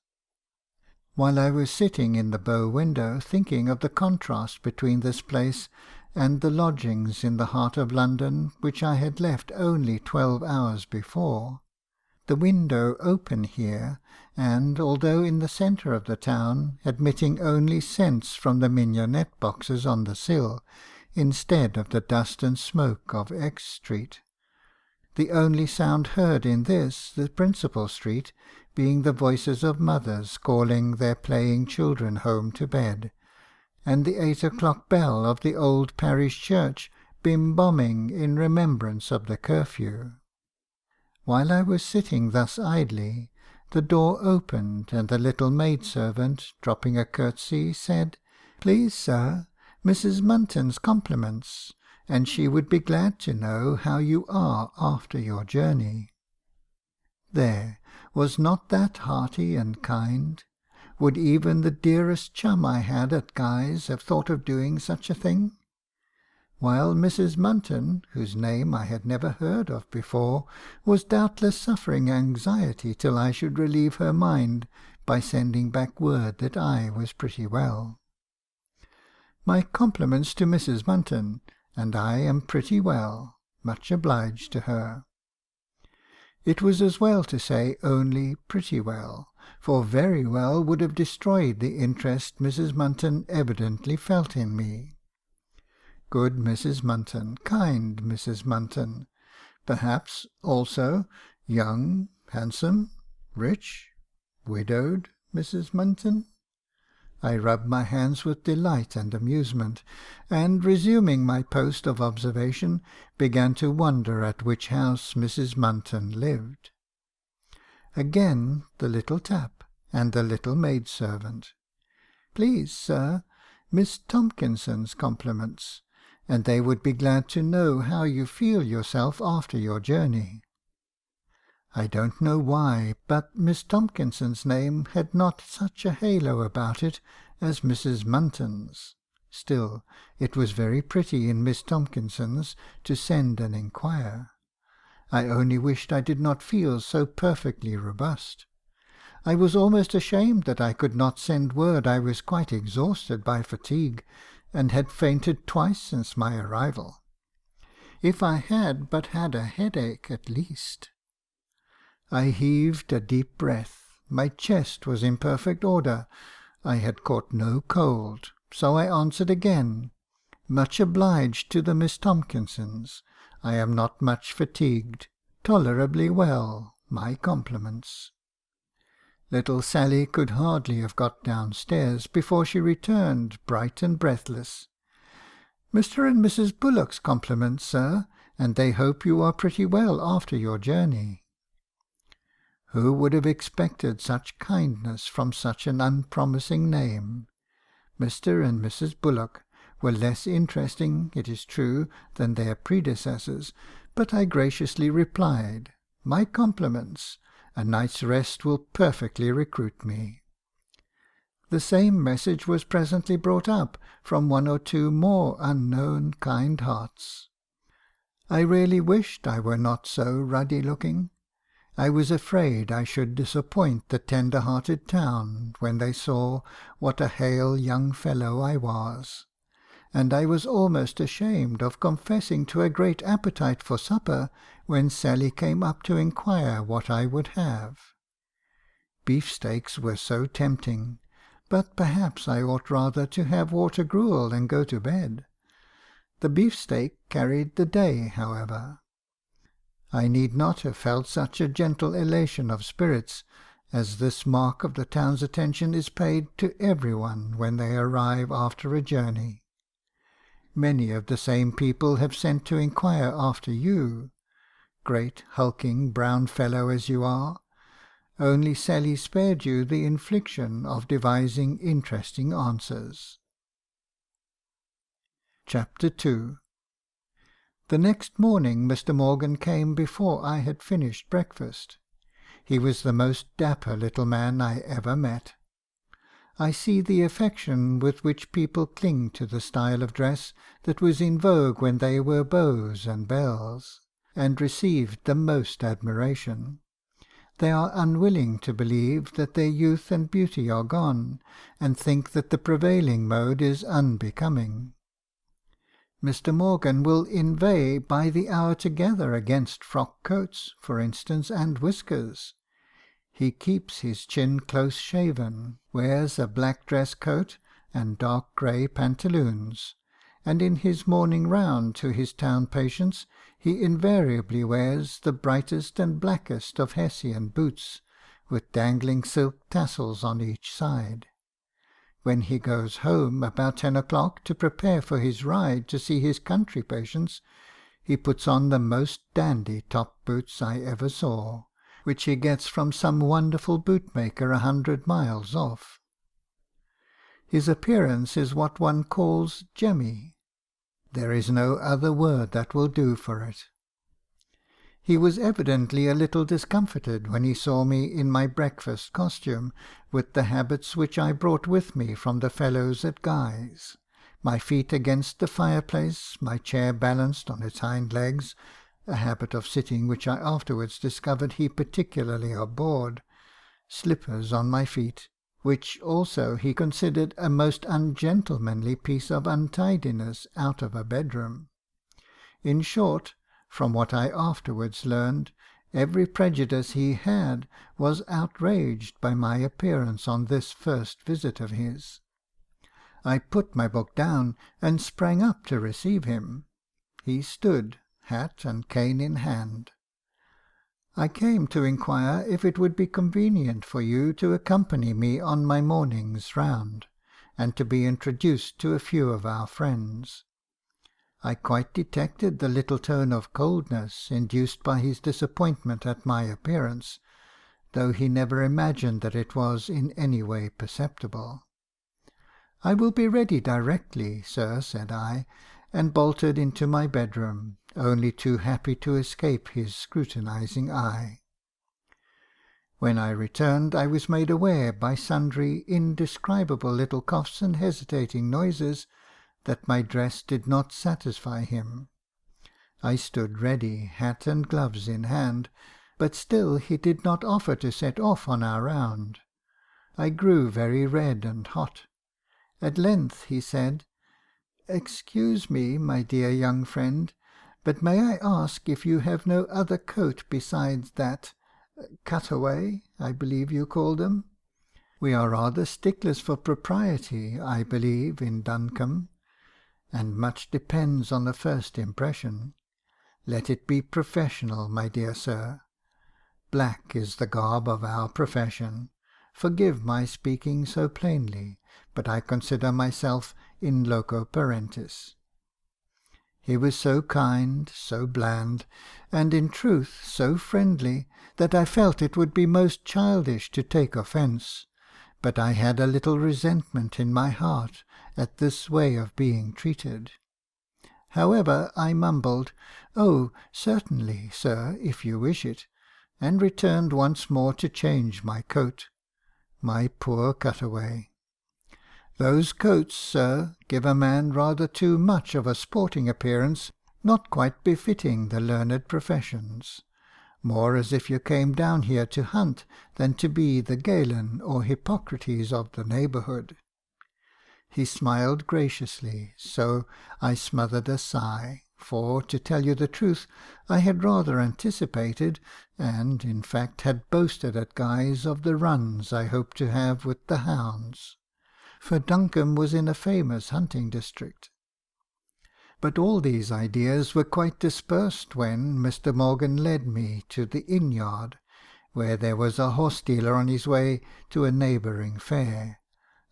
While I was sitting in the bow window thinking of the contrast between this place and the lodgings in the heart of London which I had left only 12 hours before, the window open here, and, although in the centre of the town, admitting only scents from the mignonette boxes on the sill, instead of the dust and smoke of X Street, the only sound heard in this, the principal street, being the voices of mothers calling their playing children home to bed, and the 8 o'clock bell of the old parish church bim-bomming in remembrance of the curfew. While I was sitting thus idly, the door opened, and the little maidservant, dropping a curtsy, said, "Please, sir, Mrs. Munton's compliments, and she would be glad to know how you are after your journey." There, was not that hearty and kind? Would even the dearest chum I had at Guy's have thought of doing such a thing? While Mrs. Munton, whose name I had never heard of before, was doubtless suffering anxiety till I should relieve her mind by sending back word that I was pretty well. "My compliments to Mrs. Munton, and I am pretty well. Much obliged to her." It was as well to say only pretty well, for very well would have destroyed the interest Mrs. Munton evidently felt in me. Good Mrs. Munton, kind Mrs. Munton, perhaps also young, handsome, rich, widowed Mrs. Munton. I rubbed my hands with delight and amusement, and, resuming my post of observation, began to wonder at which house Mrs. Munton lived. Again the little tap, and the little maidservant. "Please, sir, Miss Tomkinson's compliments, and they would be glad to know how you feel yourself after your journey." I don't know why, but Miss Tomkinson's name had not such a halo about it as Mrs. Munton's. Still, it was very pretty in Miss Tomkinson's to send and inquire. I only wished I did not feel so perfectly robust. I was almost ashamed that I could not send word I was quite exhausted by fatigue, and had fainted twice since my arrival. If I had but had a headache at least. I heaved a deep breath. My chest was in perfect order. I had caught no cold, so I answered again, "Much obliged to the Miss Tomkinsons. I am not much fatigued. Tolerably well. My compliments." Little Sally could hardly have got downstairs before she returned, bright and breathless. "Mr. and Mrs. Bullock's compliments, sir, and they hope you are pretty well after your journey." Who would have expected such kindness from such an unpromising name? Mr. and Mrs. Bullock were less interesting, it is true, than their predecessors, but I graciously replied, "My compliments. A night's rest will perfectly recruit me." The same message was presently brought up from one or two more unknown kind hearts. I really wished I were not so ruddy-looking. I was afraid I should disappoint the tender-hearted town when they saw what a hale young fellow I was, and I was almost ashamed of confessing to a great appetite for supper when Sally came up to inquire what I would have. Beefsteaks were so tempting, but perhaps I ought rather to have water gruel and go to bed. The beefsteak carried the day, however. I need not have felt such a gentle elation of spirits, as this mark of the town's attention is paid to every one when they arrive after a journey. Many of the same people have sent to inquire after you, great hulking brown fellow as you are, only Sally spared you the infliction of devising interesting answers. Chapter 2. The next morning Mr. Morgan came before I had finished breakfast. He was the most dapper little man I ever met. I see the affection with which people cling to the style of dress that was in vogue when they were beaux and belles, and received the most admiration. They are unwilling to believe that their youth and beauty are gone, and think that the prevailing mode is unbecoming. Mr. Morgan will inveigh by the hour together against frock coats, for instance, and whiskers. He keeps his chin close shaven, wears a black dress coat and dark grey pantaloons, and in his morning round to his town patients he invariably wears the brightest and blackest of Hessian boots, with dangling silk tassels on each side. When he goes home about 10 o'clock to prepare for his ride to see his country patients, he puts on the most dandy top boots I ever saw, which he gets from some wonderful bootmaker 100 miles off. His appearance is what one calls jemmy. There is no other word that will do for it. He was evidently a little discomfited when he saw me in my breakfast costume, with the habits which I brought with me from the fellows at Guy's, my feet against the fireplace, my chair balanced on its hind legs, a habit of sitting which I afterwards discovered he particularly abhorred, slippers on my feet, which also he considered a most ungentlemanly piece of untidiness out of a bedroom. In short, from what I afterwards learned, every prejudice he had was outraged by my appearance on this first visit of his. I put my book down, and sprang up to receive him. He stood, hat and cane in hand. "I came to inquire if it would be convenient for you to accompany me on my morning's round, and to be introduced to a few of our friends." I quite detected the little tone of coldness induced by his disappointment at my appearance, though he never imagined that it was in any way perceptible. "I will be ready directly, sir," said I, and bolted into my bedroom, only too happy to escape his scrutinizing eye. When I returned, I was made aware by sundry indescribable little coughs and hesitating noises that my dress did not satisfy him. I stood ready, hat and gloves in hand, but still he did not offer to set off on our round. I grew very red and hot. At length he said, "Excuse me, my dear young friend, but may I ask if you have no other coat besides that cutaway, I believe you call them? We are rather sticklers for propriety, I believe, in Duncombe, and much depends on a first impression. Let it be professional, my dear sir. Black is the garb of our profession. Forgive my speaking so plainly, but I consider myself in loco parentis." He was so kind, so bland, and in truth so friendly, that I felt it would be most childish to take offence, but I had a little resentment in my heart at this way of being treated. However, I mumbled, "Oh, certainly, sir, if you wish it," and returned once more to change my coat. My poor cutaway! "Those coats, sir, give a man rather too much of a sporting appearance, not quite befitting the learned professions. More as if you came down here to hunt than to be the Galen or Hippocrates of the neighbourhood." He smiled graciously, so I smothered a sigh, for, to tell you the truth, I had rather anticipated, and in fact had boasted at Guy's of the runs I hoped to have with the hounds, for Duncombe was in a famous hunting district. But all these ideas were quite dispersed when Mr. Morgan led me to the inn-yard, where there was a horse-dealer on his way to a neighbouring fair,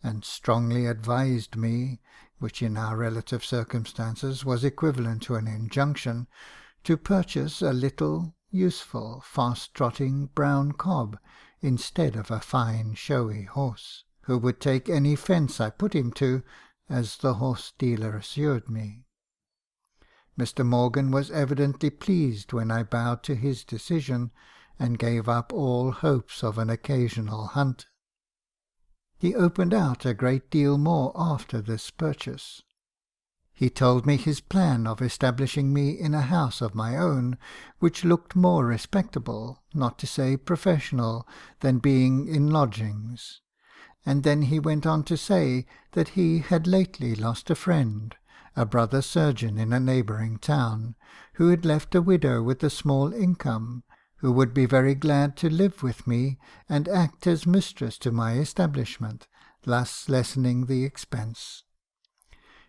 and strongly advised me, which in our relative circumstances was equivalent to an injunction, to purchase a little, useful, fast-trotting brown cob, instead of a fine showy horse, who would take any fence I put him to, as the horse-dealer assured me. Mr. Morgan was evidently pleased when I bowed to his decision, and gave up all hopes of an occasional hunt. He opened out a great deal more after this purchase. He told me his plan of establishing me in a house of my own, which looked more respectable, not to say professional, than being in lodgings; and then he went on to say that he had lately lost a friend, a brother surgeon in a neighbouring town, who had left a widow with a small income, who would be very glad to live with me and act as mistress to my establishment, thus lessening the expense.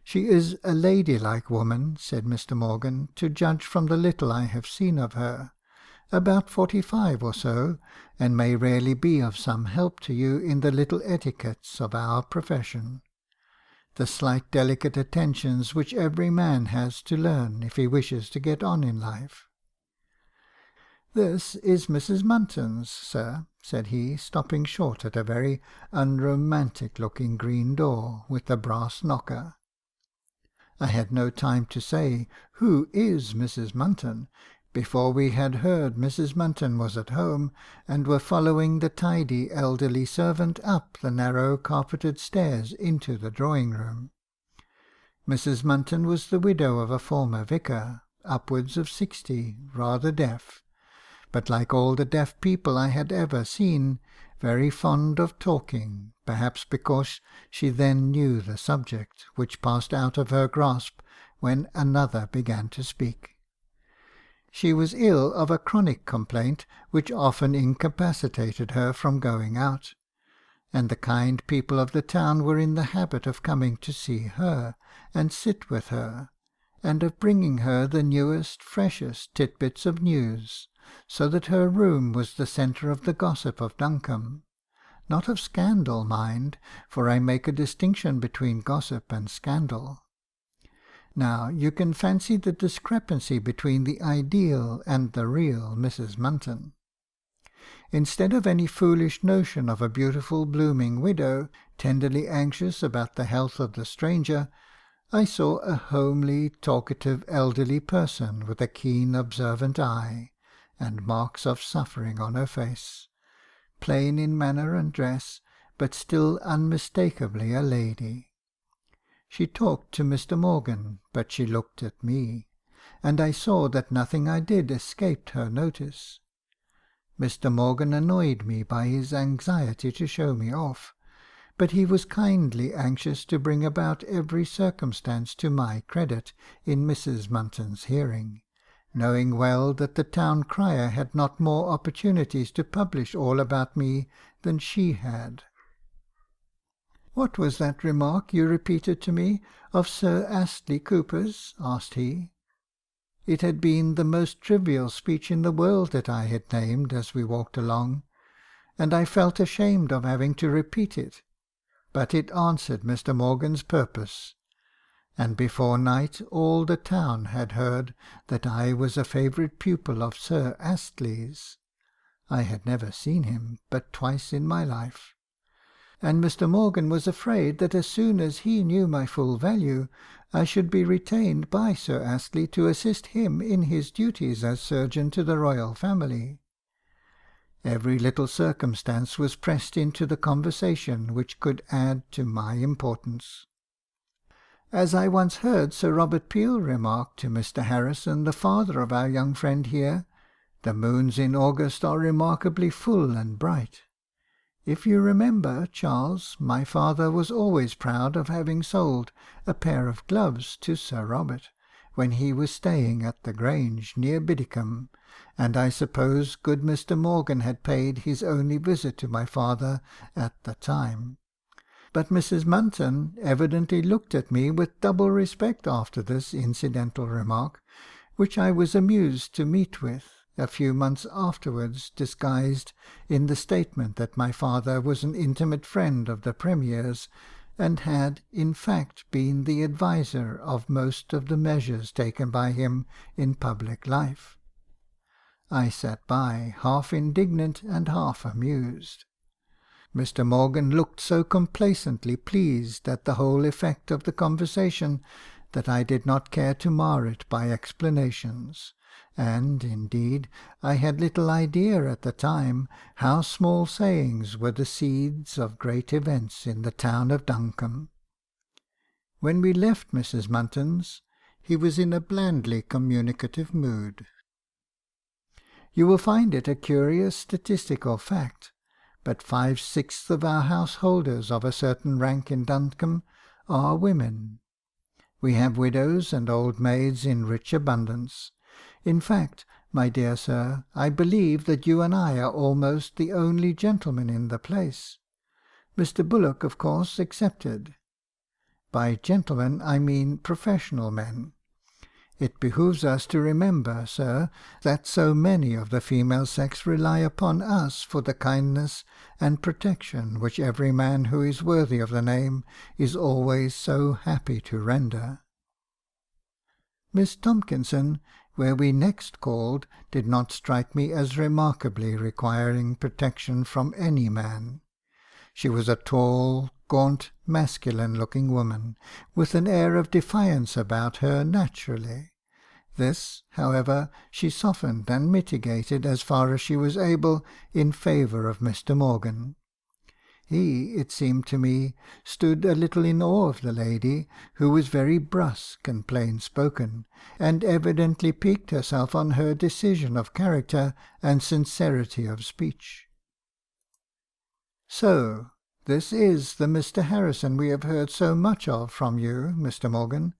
"She is a ladylike woman," said Mr. Morgan, "to judge from the little I have seen of her, about 45 or so, and may really be of some help to you in the little etiquettes of our profession, the slight delicate attentions which every man has to learn if he wishes to get on in life." "This is Mrs. Munton's, sir," said he, stopping short at a very unromantic-looking green door with a brass knocker. I had no time to say, "Who is Mrs. Munton?" before we had heard Mrs. Munton was at home, and were following the tidy elderly servant up the narrow carpeted stairs into the drawing-room. Mrs. Munton was the widow of a former vicar, upwards of 60, rather deaf, but like all the deaf people I had ever seen, very fond of talking, perhaps because she then knew the subject, which passed out of her grasp when another began to speak. She was ill of a chronic complaint which often incapacitated her from going out, and the kind people of the town were in the habit of coming to see her, and sit with her, and of bringing her the newest, freshest titbits of news, so that her room was the centre of the gossip of Duncombe. Not of scandal, mind, for I make a distinction between gossip and scandal. Now you can fancy the discrepancy between the ideal and the real Mrs. Munton. Instead of any foolish notion of a beautiful blooming widow, tenderly anxious about the health of the stranger, I saw a homely, talkative, elderly person with a keen, observant eye, and marks of suffering on her face, plain in manner and dress, but still unmistakably a lady. She talked to Mr. Morgan, but she looked at me, and I saw that nothing I did escaped her notice. Mr. Morgan annoyed me by his anxiety to show me off, but he was kindly anxious to bring about every circumstance to my credit in Mrs. Munton's hearing, knowing well that the town crier had not more opportunities to publish all about me than she had. "What was that remark you repeated to me of Sir Astley Cooper's?" asked he. It had been the most trivial speech in the world that I had named as we walked along, and I felt ashamed of having to repeat it, but it answered Mr. Morgan's purpose, and before night all the town had heard that I was a favourite pupil of Sir Astley's. I had never seen him but twice in my life, and Mr. Morgan was afraid that as soon as he knew my full value, I should be retained by Sir Astley to assist him in his duties as surgeon to the royal family. Every little circumstance was pressed into the conversation which could add to my importance. As I once heard Sir Robert Peel remark to Mr. Harrison, the father of our young friend here, "The moons in August are remarkably full and bright." If you remember, Charles, my father was always proud of having sold a pair of gloves to Sir Robert, when he was staying at the Grange near Biddicombe, and I suppose good Mr. Morgan had paid his only visit to my father at the time. But Mrs. Munton evidently looked at me with double respect after this incidental remark, which I was amused to meet with a few months afterwards, disguised in the statement that my father was an intimate friend of the Premier's, and had in fact been the adviser of most of the measures taken by him in public life. I sat by, half indignant and half amused. Mr. Morgan looked so complacently pleased at the whole effect of the conversation that I did not care to mar it by explanations, and, indeed, I had little idea at the time how small sayings were the seeds of great events in the town of Duncombe. When we left Mrs. Munton's, he was in a blandly communicative mood. "You will find it a curious statistical fact, but 5/6 of our householders of a certain rank in Duncombe are women. We have widows and old maids in rich abundance. In fact, my dear sir, I believe that you and I are almost the only gentlemen in the place, Mr. Bullock, of course, excepted. By gentlemen I mean professional men. It behoves us to remember, sir, that so many of the female sex rely upon us for the kindness and protection which every man who is worthy of the name is always so happy to render. Miss Tomkinson, where we next called did not strike me as remarkably requiring protection from any man. She was a tall, gaunt, masculine-looking woman, with an air of defiance about her naturally. This, however, she softened and mitigated as far as she was able in favour of Mr. Morgan. He, it seemed to me, stood a little in awe of the lady, who was very brusque and plain-spoken, and evidently piqued herself on her decision of character and sincerity of speech. "So this is the Mr. Harrison we have heard so much of from you, Mr. Morgan.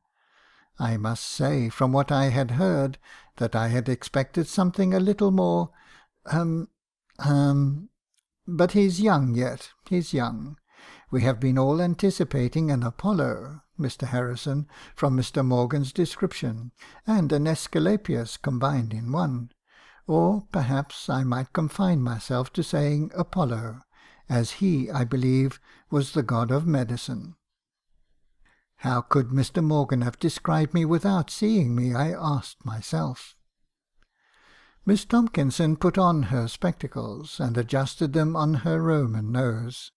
I must say, from what I had heard, that I had expected something a little more, um, um, but he's young yet, he's young. We have been all anticipating an Apollo, Mr. Harrison, from Mr. Morgan's description, and an Aesculapius combined in one. Or perhaps I might confine myself to saying Apollo, as he, I believe, was the god of medicine." How could Mr. Morgan have described me without seeing me, I asked myself. Miss Tomkinson put on her spectacles, and adjusted them on her Roman nose.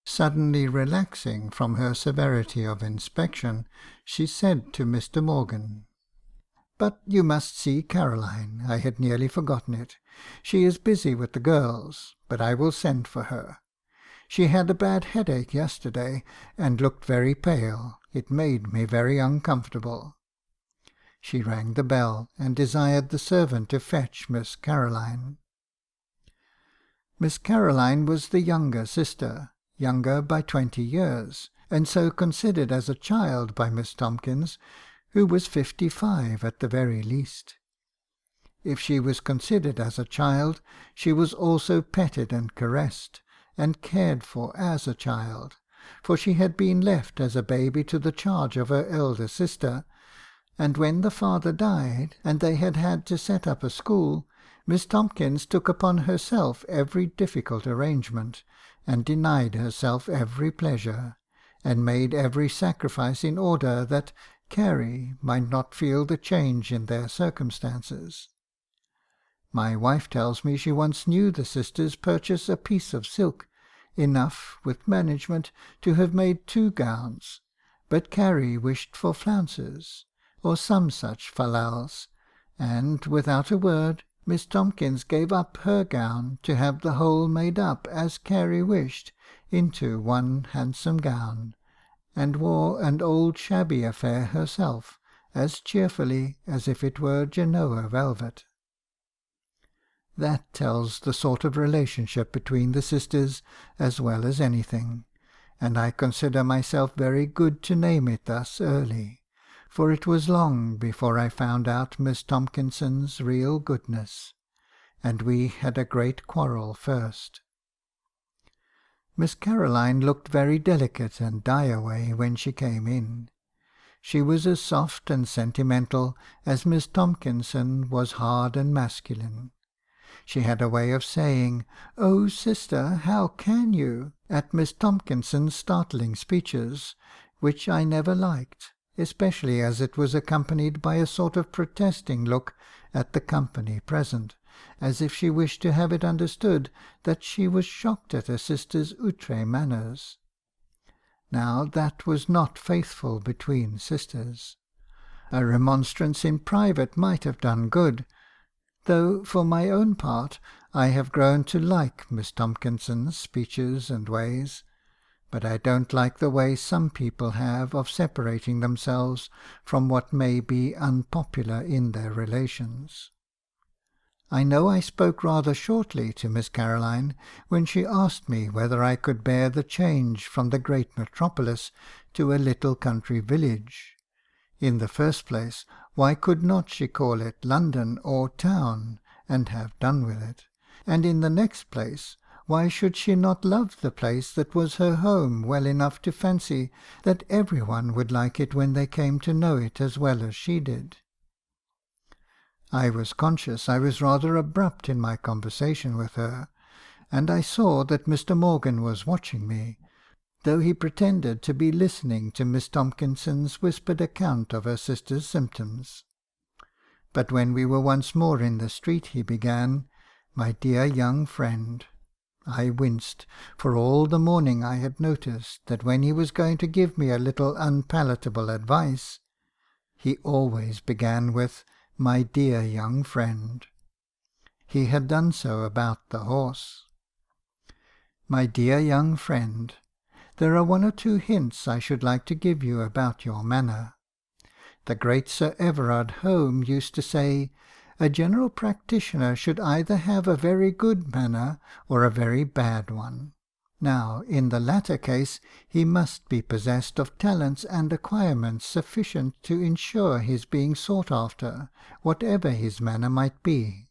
Suddenly relaxing from her severity of inspection, she said to Mr. Morgan, "But you must see Caroline. I had nearly forgotten it. She is busy with the girls, but I will send for her. She had a bad headache yesterday, and looked very pale. It made me very uncomfortable." She rang the bell, and desired the servant to fetch Miss Caroline. Miss Caroline was the younger sister, younger by 20 years, and so considered as a child by Miss Tomkins, who was 55 at the very least. If she was considered as a child, she was also petted and caressed, and cared for as a child, for she had been left as a baby to the charge of her elder sister, and when the father died, and they had to set up a school, Miss Tomkins took upon herself every difficult arrangement, and denied herself every pleasure, and made every sacrifice in order that Carrie might not feel the change in their circumstances. My wife tells me she once knew the sisters purchase a piece of silk, enough, with management, to have made 2 gowns, but Carrie wished for flounces, or some such fallals, and, without a word, Miss Tomkins gave up her gown to have the whole made up as Carrie wished, into one handsome gown, and wore an old shabby affair herself, as cheerfully as if it were Genoa velvet. That tells the sort of relationship between the sisters as well as anything, and I consider myself very good to name it thus early, for it was long before I found out Miss Tomkinson's real goodness, and we had a great quarrel first. Miss Caroline looked very delicate and die-away when she came in. She was as soft and sentimental as Miss Tomkinson was hard and masculine. She had a way of saying, "Oh, sister, how can you?" at Miss Tomkinson's startling speeches, which I never liked, especially as it was accompanied by a sort of protesting look at the company present, as if she wished to have it understood that she was shocked at her sister's outre manners. Now that was not faithful between sisters. A remonstrance in private might have done good, though for my own part I have grown to like Miss Tomkinson's speeches and ways, but I don't like the way some people have of separating themselves from what may be unpopular in their relations. I know I spoke rather shortly to Miss Caroline when she asked me whether I could bear the change from the great metropolis to a little country village. In the first place, why could not she call it London or town, and have done with it? And in the next place, why should she not love the place that was her home well enough to fancy that every one would like it when they came to know it as well as she did? I was conscious I was rather abrupt in my conversation with her, and I saw that Mr. Morgan was watching me, though he pretended to be listening to Miss Tomkinson's whispered account of her sister's symptoms. But when we were once more in the street, he began, "My dear young friend." I winced, for all the morning I had noticed that when he was going to give me a little unpalatable advice, he always began with "My dear young friend." He had done so about the horse. "My dear young friend, there are one or two hints I should like to give you about your manner. The great Sir Everard Home used to say, a general practitioner should either have a very good manner or a very bad one. Now, in the latter case, he must be possessed of talents and acquirements sufficient to ensure his being sought after, whatever his manner might be.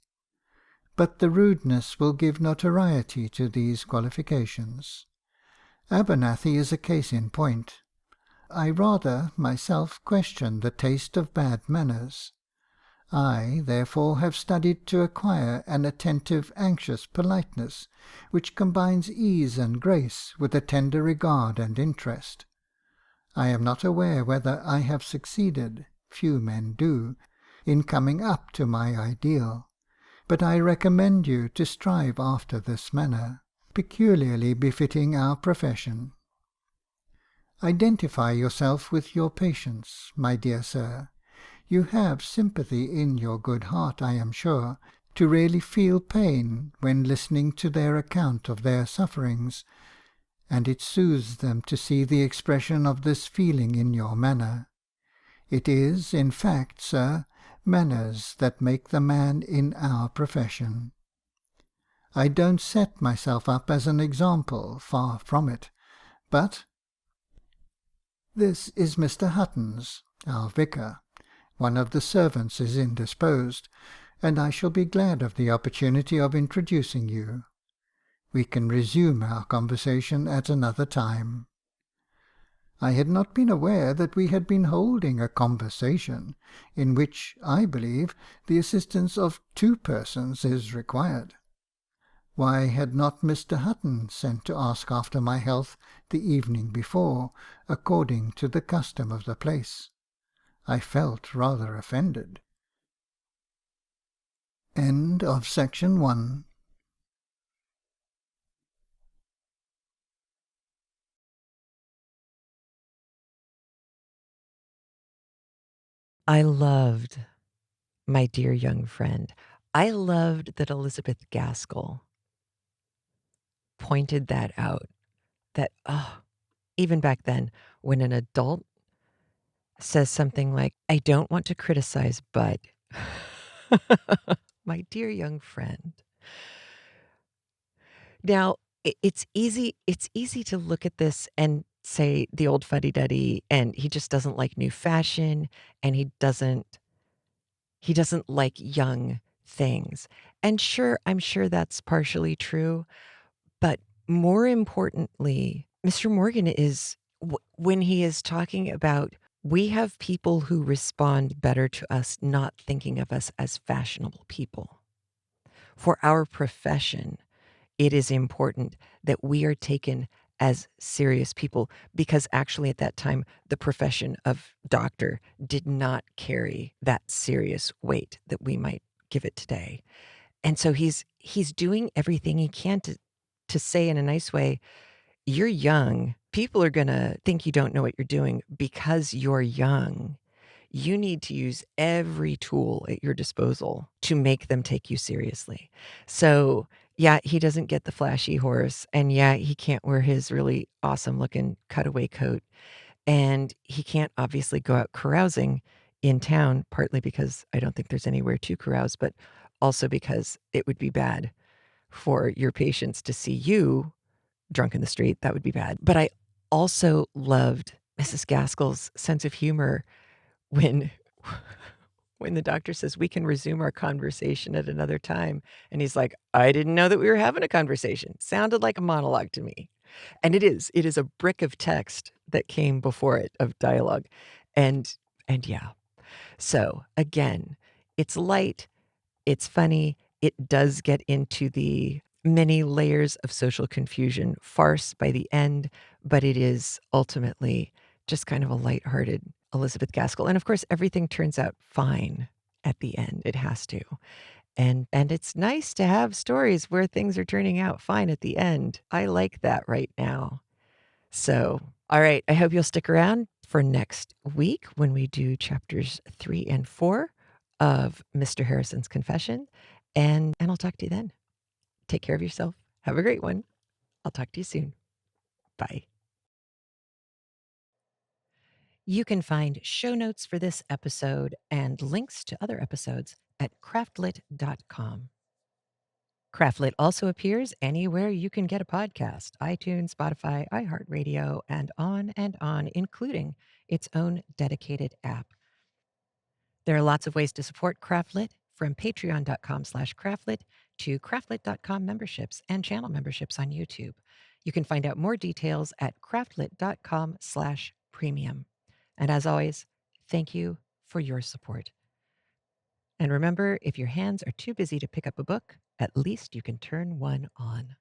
But the rudeness will give notoriety to these qualifications. Abernethy is a case in point. I rather, myself, question the taste of bad manners. I, therefore, have studied to acquire an attentive, anxious politeness, which combines ease and grace with a tender regard and interest. I am not aware whether I have succeeded, few men do, in coming up to my ideal, but I recommend you to strive after this manner, peculiarly befitting our profession. Identify yourself with your patients, my dear sir. You have sympathy in your good heart, I am sure, to really feel pain when listening to their account of their sufferings, and it soothes them to see the expression of this feeling in your manner. It is, in fact, sir, manners that make the man in our profession. I don't set myself up as an example, far from it, but this is Mr. Hutton's, our vicar. One of the servants is indisposed, and I shall be glad of the opportunity of introducing you. We can resume our conversation at another time." I had not been aware that we had been holding a conversation, in which, I believe, the assistance of two persons is required. Why had not Mr. Hutton sent to ask after my health the evening before, according to the custom of the place? I felt rather offended. End of section 1. I loved my dear young friend. I loved that Elizabeth Gaskell pointed that out, that, oh, even back then, when an adult says something like, "I don't want to criticize, but" my dear young friend. Now, it's easy to look at this and say the old fuddy-duddy, and he just doesn't like new fashion, and he doesn't like young things. And sure, I'm sure that's partially true, but more importantly, Mr. Morgan is when he is talking about we have people who respond better to us not thinking of us as fashionable people. For our profession, it is important that we are taken as serious people because actually at that time, the profession of doctor did not carry that serious weight that we might give it today. And so he's doing everything he can to say in a nice way, you're young. People are going to think you don't know what you're doing because you're young. You need to use every tool at your disposal to make them take you seriously. So, yeah, he doesn't get the flashy horse, and yeah, he can't wear his really awesome looking cutaway coat, and he can't obviously go out carousing in town, partly because I don't think there's anywhere to carouse, but also because it would be bad for your patients to see you drunk in the street. That would be bad. But I also loved Mrs. Gaskell's sense of humor when when the doctor says, "We can resume our conversation at another time," and he's like, "I didn't know that we were having a conversation." Sounded like a monologue to me. And it is a brick of text that came before it, of dialogue. And yeah. So, again, it's light, it's funny, it does get into the many layers of social confusion, farce by the end, but it is ultimately just kind of a lighthearted Elizabeth Gaskell, and of course, everything turns out fine at the end. It has to. And it's nice to have stories where things are turning out fine at the end. I like that right now. So, all right, I hope you'll stick around for next week when we do chapters 3 and 4 of Mr. Harrison's Confession, and I'll talk to you then. Take care of yourself. Have a great one. I'll talk to you soon. Bye. You can find show notes for this episode and links to other episodes at craftlit.com. CraftLit also appears anywhere you can get a podcast: iTunes, Spotify, iHeartRadio, and on, including its own dedicated app. There are lots of ways to support CraftLit, from patreon.com/craftlit to craftlit.com memberships and channel memberships on YouTube. You can find out more details at craftlit.com/premium. And as always, thank you for your support. And remember, if your hands are too busy to pick up a book, at least you can turn one on.